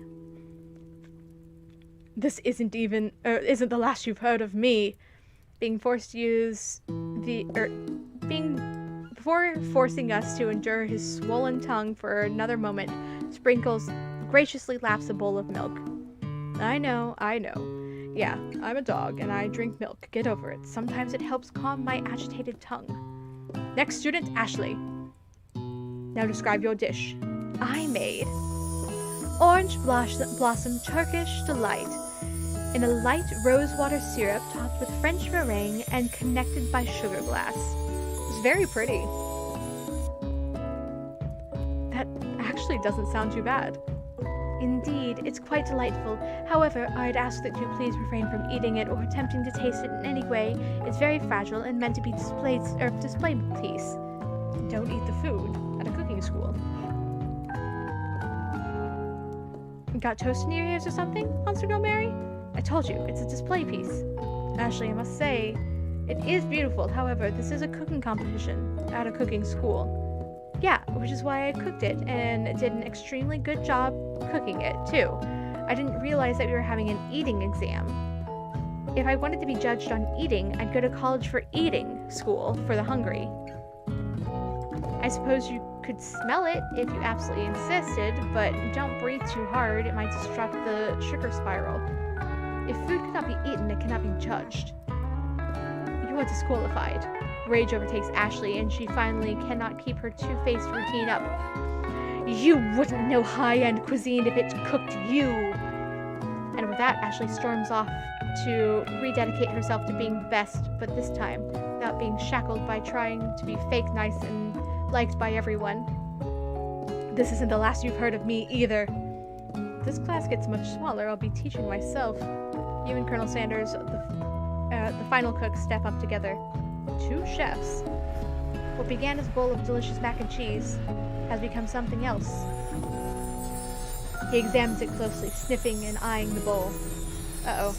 This isn't the last you've heard of me. Before forcing us to endure his swollen tongue for another moment, Sprinkles graciously laps a bowl of milk. I know. Yeah, I'm a dog and I drink milk. Get over it. Sometimes it helps calm my agitated tongue. Next student, Ashley. Now describe your dish. I made orange blossom Turkish delight in a light rosewater syrup topped with French meringue and connected by sugar glass. It's very pretty. That actually doesn't sound too bad. Indeed, it's quite delightful. However, I'd ask that you please refrain from eating it or attempting to taste it in any way. It's very fragile and meant to be display piece. Don't eat the food at a cooking school. Got toast in your ears or something, Monster Girl Mary? I told you, it's a display piece. Ashley, I must say, it is beautiful. However, this is a cooking competition at a cooking school. Yeah, which is why I cooked it and did an extremely good job cooking it, too. I didn't realize that we were having an eating exam. If I wanted to be judged on eating, I'd go to college for eating school for the hungry. I suppose you could smell it if you absolutely insisted, but don't breathe too hard, it might disrupt the sugar spiral. If food cannot be eaten, it cannot be judged. You are disqualified. Rage overtakes Ashley, and she finally cannot keep her two-faced routine up. You wouldn't know high-end cuisine if it cooked you! And with that, Ashley storms off to rededicate herself to being the best, but this time without being shackled by trying to be fake nice and liked by everyone. This isn't the last you've heard of me either. If this class gets much smaller, I'll be teaching myself. You and Colonel Sanders, the final cook, step up together. 2 chefs. What began as a bowl of delicious mac and cheese has become something else. He examines it closely, sniffing and eyeing the bowl. Uh-oh.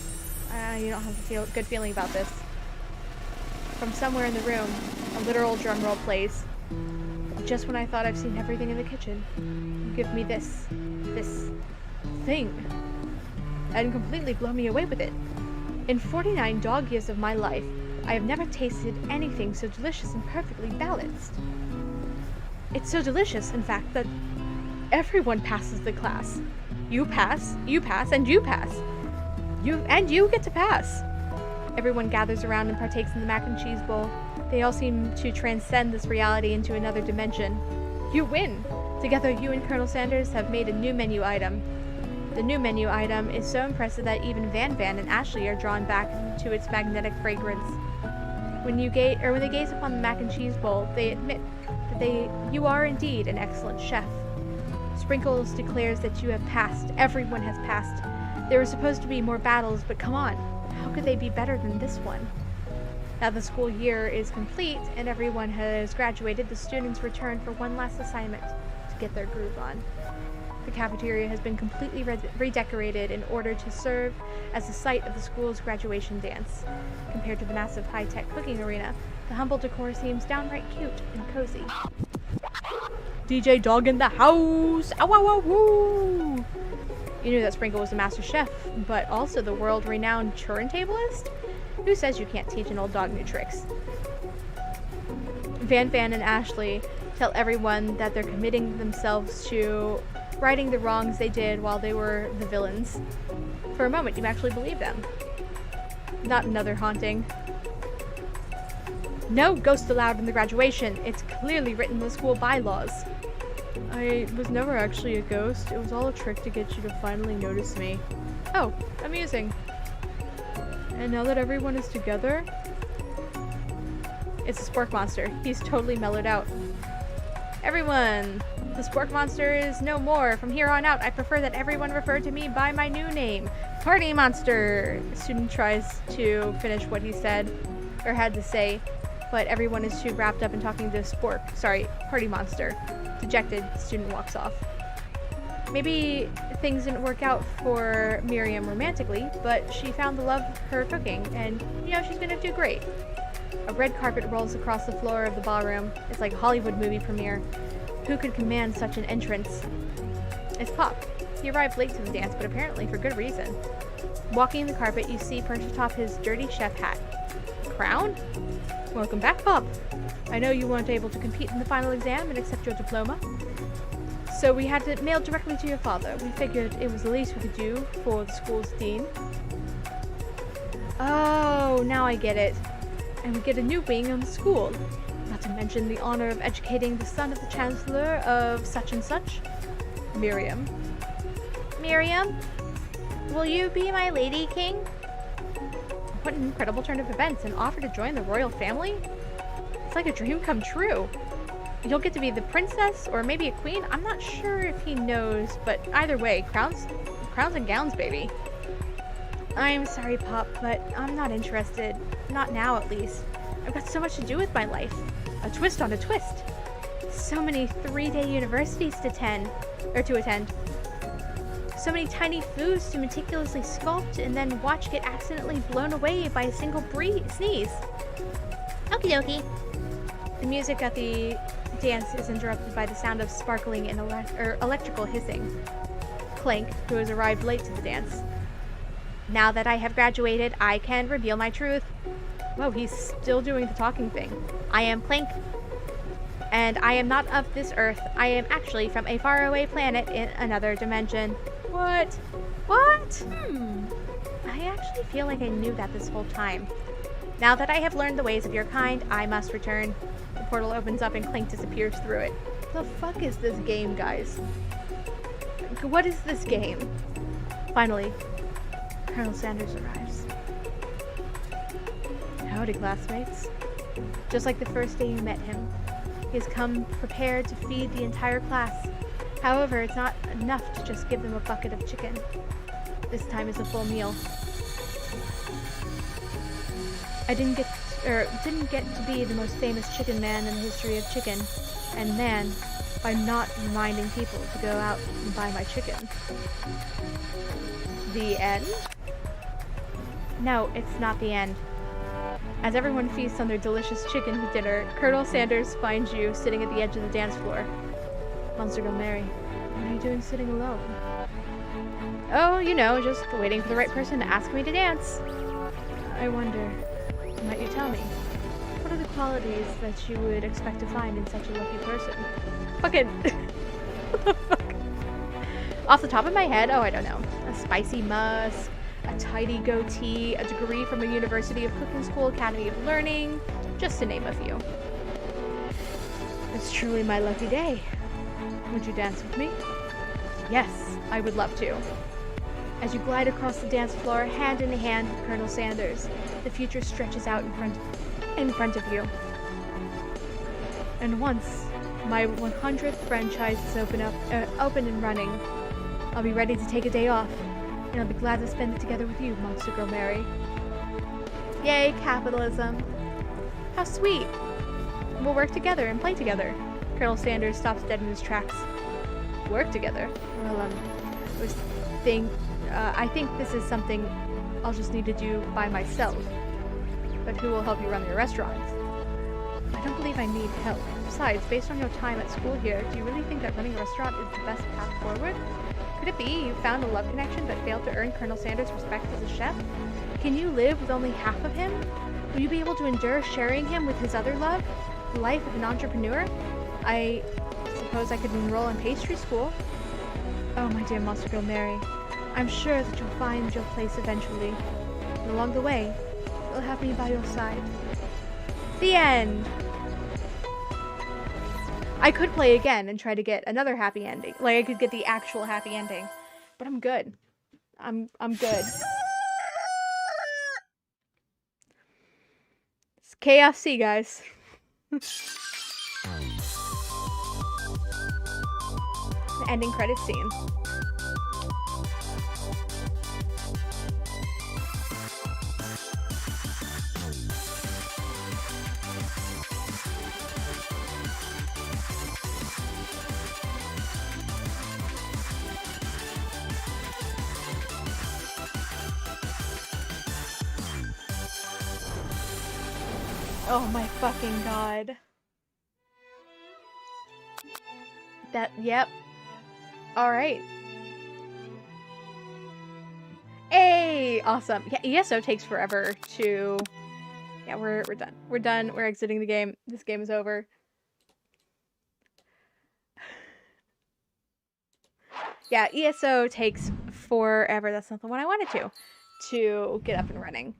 You don't have a good feeling about this. From somewhere in the room, a literal drum roll plays. Just when I thought I've seen everything in the kitchen, you give me this thing, and completely blow me away with it. In 49 dog years of my life, I have never tasted anything so delicious and perfectly balanced. It's so delicious, in fact, that everyone passes the class. You pass, and you pass. You get to pass. Everyone gathers around and partakes in the mac and cheese bowl. They all seem to transcend this reality into another dimension. You win! Together, you and Colonel Sanders have made a new menu item. The new menu item is so impressive that even Van Van and Ashley are drawn back to its magnetic fragrance. When they gaze upon the mac and cheese bowl, they admit that you are indeed an excellent chef. Sprinkles declares that you have passed. Everyone has passed. There were supposed to be more battles, but come on, how could they be better than this one? Now the school year is complete and everyone has graduated, the students return for one last assignment to get their groove on. The cafeteria has been completely redecorated in order to serve as the site of the school's graduation dance. Compared to the massive high-tech cooking arena, the humble decor seems downright cute and cozy. DJ Dog in the house! Ow, ow, ow, woo! You knew that Sprinkle was a master chef, but also the world-renowned turntablist? Who says you can't teach an old dog new tricks? Van Van and Ashley tell everyone that they're committing themselves to righting the wrongs they did while they were the villains. For a moment, you actually believe them. Not another haunting. No ghosts allowed in the graduation. It's clearly written in the school bylaws. I was never actually a ghost. It was all a trick to get you to finally notice me. Oh, amusing. And now that everyone is together... It's a spork monster. He's totally mellowed out. Everyone! The spork monster is no more. From here on out, I prefer that everyone refer to me by my new name. Party monster! The student tries to finish what he said, or had to say, but everyone is too wrapped up in talking to spork. Sorry, party monster. Dejected, the student walks off. Maybe things didn't work out for Miriam romantically, but she found the love of her cooking, and, you know, she's gonna do great. A red carpet rolls across the floor of the ballroom. It's like a Hollywood movie premiere. Who could command such an entrance? It's Pop. He arrived late to the dance, but apparently for good reason. Walking the carpet, you see perched atop his dirty chef hat. Crown? Welcome back, Pop. I know you weren't able to compete in the final exam and accept your diploma, so we had it mailed directly to your father. We figured it was the least we could do for the school's dean. Oh, now I get it. And we get a new wing on the school. Not to mention the honor of educating the son of the chancellor of such and such. Miriam. Miriam? Will you be my lady king? What an incredible turn of events, an offer to join the royal family? It's like a dream come true. You'll get to be the princess, or maybe a queen. I'm not sure if he knows, but either way, crowns and gowns, baby. I'm sorry, Pop, but I'm not interested. Not now, at least. I've got so much to do with my life. A twist on a twist. So many 3-day universities to attend. So many tiny foods to meticulously sculpt and then watch get accidentally blown away by a single sneeze. Okie dokie. The music at the dance is interrupted by the sound of sparkling and electrical hissing. Clank, who has arrived late to the dance. Now that I have graduated, I can reveal my truth. Whoa, he's still doing the talking thing. I am Clank, and I am not of this earth. I am actually from a faraway planet in another dimension. What? What? I actually feel like I knew that this whole time. Now that I have learned the ways of your kind, I must return. The portal opens up and Clank disappears through it. The fuck is this game, guys? What is this game? Finally, Colonel Sanders arrives. Howdy, classmates. Just like the first day you met him, he has come prepared to feed the entire class. However, it's not enough to just give them a bucket of chicken. This time is a full meal. I didn't get to be the most famous chicken man in the history of chicken and man by not reminding people to go out and buy my chicken. The end? No, it's not the end. As everyone feasts on their delicious chicken dinner, Colonel Sanders finds you sitting at the edge of the dance floor. Monster Girl Mary, what are you doing sitting alone? Oh, you know, just waiting for the right person to ask me to dance. I wonder, might you tell me, what are the qualities that you would expect to find in such a lucky person? Fucking... what the fuck? Off the top of my head, oh, I don't know. A spicy musk, a tidy goatee, a degree from a University of Cooking School Academy of Learning, just to name a few. It's truly my lucky day. Would you dance with me? Yes, I would love to. As you glide across the dance floor, hand in hand with Colonel Sanders, the future stretches out in front of you. And once my 100th franchise is open and running, I'll be ready to take a day off, and I'll be glad to spend it together with you, Monster Girl Mary. Yay, capitalism. How sweet. We'll work together and play together. Colonel Sanders stops dead in his tracks. Work together? Well, I think this is something I'll just need to do by myself. But who will help you run your restaurant? I don't believe I need help. Besides, based on your time at school here, do you really think that running a restaurant is the best path forward? Could it be you found a love connection but failed to earn Colonel Sanders' respect as a chef? Can you live with only half of him? Will you be able to endure sharing him with his other love? The life of an entrepreneur? I suppose I could enroll in pastry school. Oh, my dear Monster Girl Mary, I'm sure that you'll find your place eventually. And along the way, you'll have me by your side. The end! I could play again and try to get another happy ending. Like, I could get the actual happy ending. But I'm good. I'm good. It's KFC, guys. The ending credits scene. Oh my fucking god. Yep. Alright. Hey! Awesome. Yeah, ESO takes forever to... Yeah, we're done. We're done. We're exiting the game. This game is over. Yeah, ESO takes forever. That's not the one I wanted to get up and running.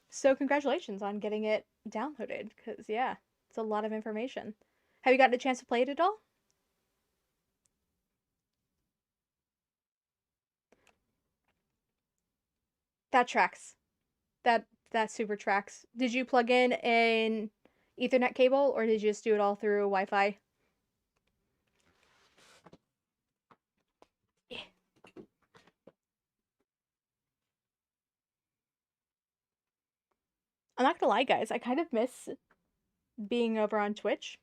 So congratulations on getting it downloaded, because yeah, it's a lot of information. Have you gotten a chance to play it at all? That tracks. That super tracks. Did you plug in an Ethernet cable, or did you just do it all through Wi-Fi? Yeah. I'm not gonna lie, guys. I kind of miss being over on Twitch,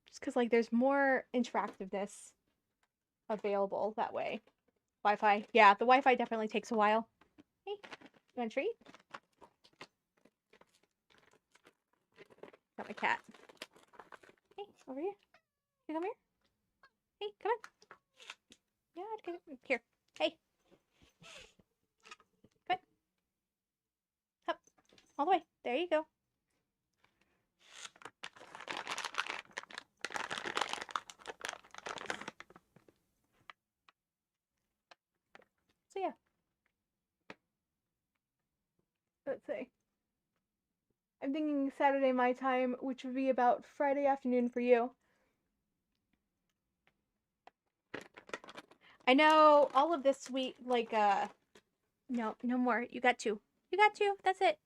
just because like there's more interactiveness available that way. Wi-Fi, yeah, the Wi-Fi definitely takes a while. Hey, you want a treat? Got my cat. Hey, over here. You come here. Hey, come on. Yeah, come here. Hey. Come on. Up. All the way. There you go. So yeah. Let's see. I'm thinking Saturday my time, which would be about Friday afternoon for you. I know all of this week, like, no more. You got two. You got two. That's it.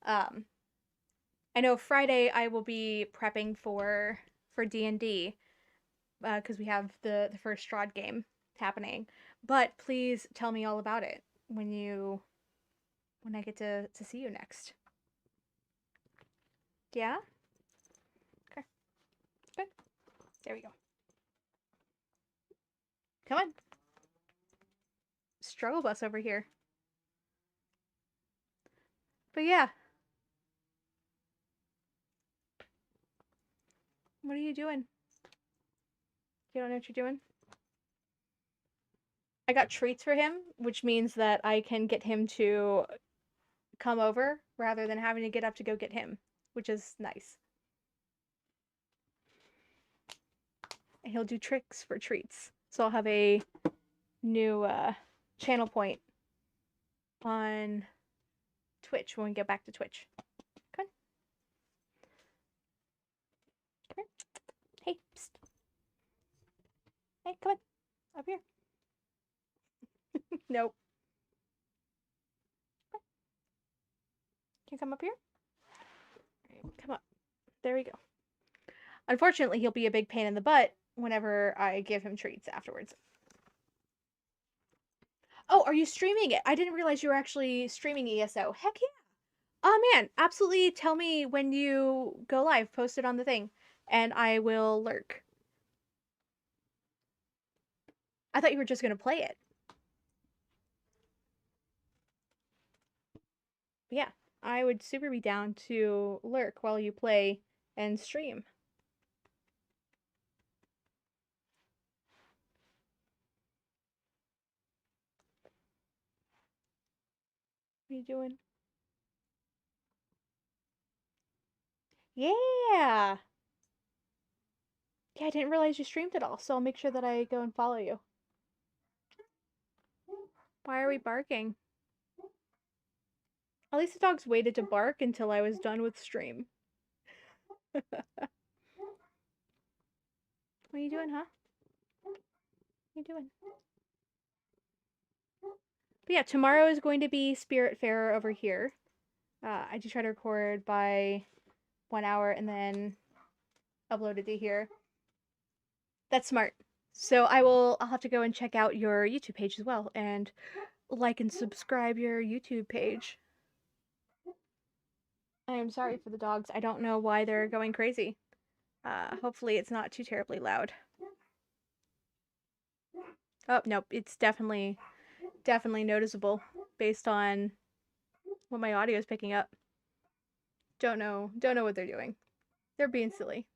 I know Friday I will be prepping for D&D, because we have the first Strahd game happening. But please tell me all about it when I get to see you next. Yeah? Okay. Good. There we go. Come on. Struggle bus over here. But yeah. What are you doing? You don't know what you're doing? I got treats for him, which means that I can get him to come over rather than having to get up to go get him, which is nice. And he'll do tricks for treats. So I'll have a new channel point on Twitch when we get back to Twitch. Come on. Come here. Hey, psst. Hey, come on. Up here. Nope. Can you come up here? Come up. There we go. Unfortunately, he'll be a big pain in the butt whenever I give him treats afterwards. Oh, are you streaming it? I didn't realize you were actually streaming ESO. Heck yeah. Oh man, absolutely tell me when you go live. Post it on the thing, and I will lurk. I thought you were just going to play it. But yeah, I would super be down to lurk while you play and stream. What are you doing? Yeah! Yeah, I didn't realize you streamed it all, so I'll make sure that I go and follow you. Why are we barking? At least the dogs waited to bark until I was done with stream. What are you doing, huh? What are you doing? But yeah, tomorrow is going to be Spirit Fair over here. I do try to record by 1 hour and then upload it to here. That's smart. So I'll have to go and check out your YouTube page as well and like and subscribe your YouTube page. I am sorry for the dogs. I don't know why they're going crazy. Hopefully it's not too terribly loud. Oh, nope, it's definitely noticeable based on what my audio is picking up. Don't know what they're doing. They're being silly.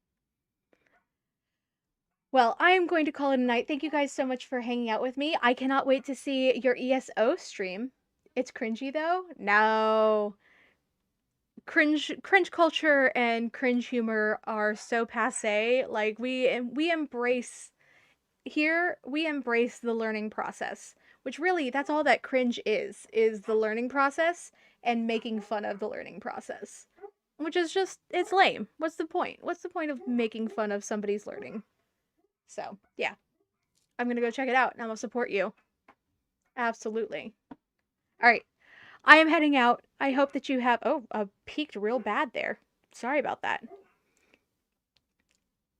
Well, I am going to call it a night. Thank you guys so much for hanging out with me. I cannot wait to see your ESO stream. It's cringy though. No. Cringe culture and cringe humor are so passé. Like we embrace here, we embrace the learning process, which really that's all that cringe is the learning process and making fun of the learning process. Which is just it's lame. What's the point? What's the point of making fun of somebody's learning? So, yeah. I'm going to go check it out and I'm going to support you. Absolutely. All right. I am heading out. I hope that you have. Oh, peaked real bad there. Sorry about that.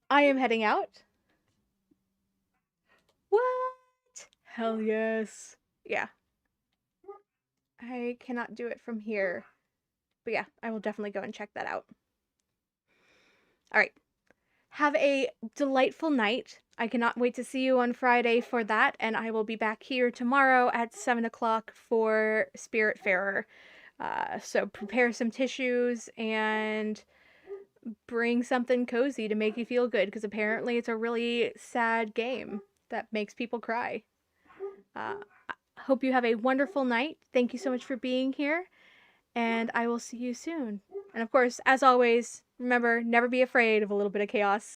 I am heading out. What? Hell yes. Yeah. I cannot do it from here. But yeah, I will definitely go and check that out. All right. Have a delightful night. I cannot wait to see you on Friday for that, and I will be back here tomorrow at 7 o'clock for Spirit Fairer. So prepare some tissues and bring something cozy to make you feel good, because apparently it's a really sad game that makes people cry. Hope you have a wonderful night. Thank you so much for being here, and I will see you soon. And of course, as always, remember, never be afraid of a little bit of chaos.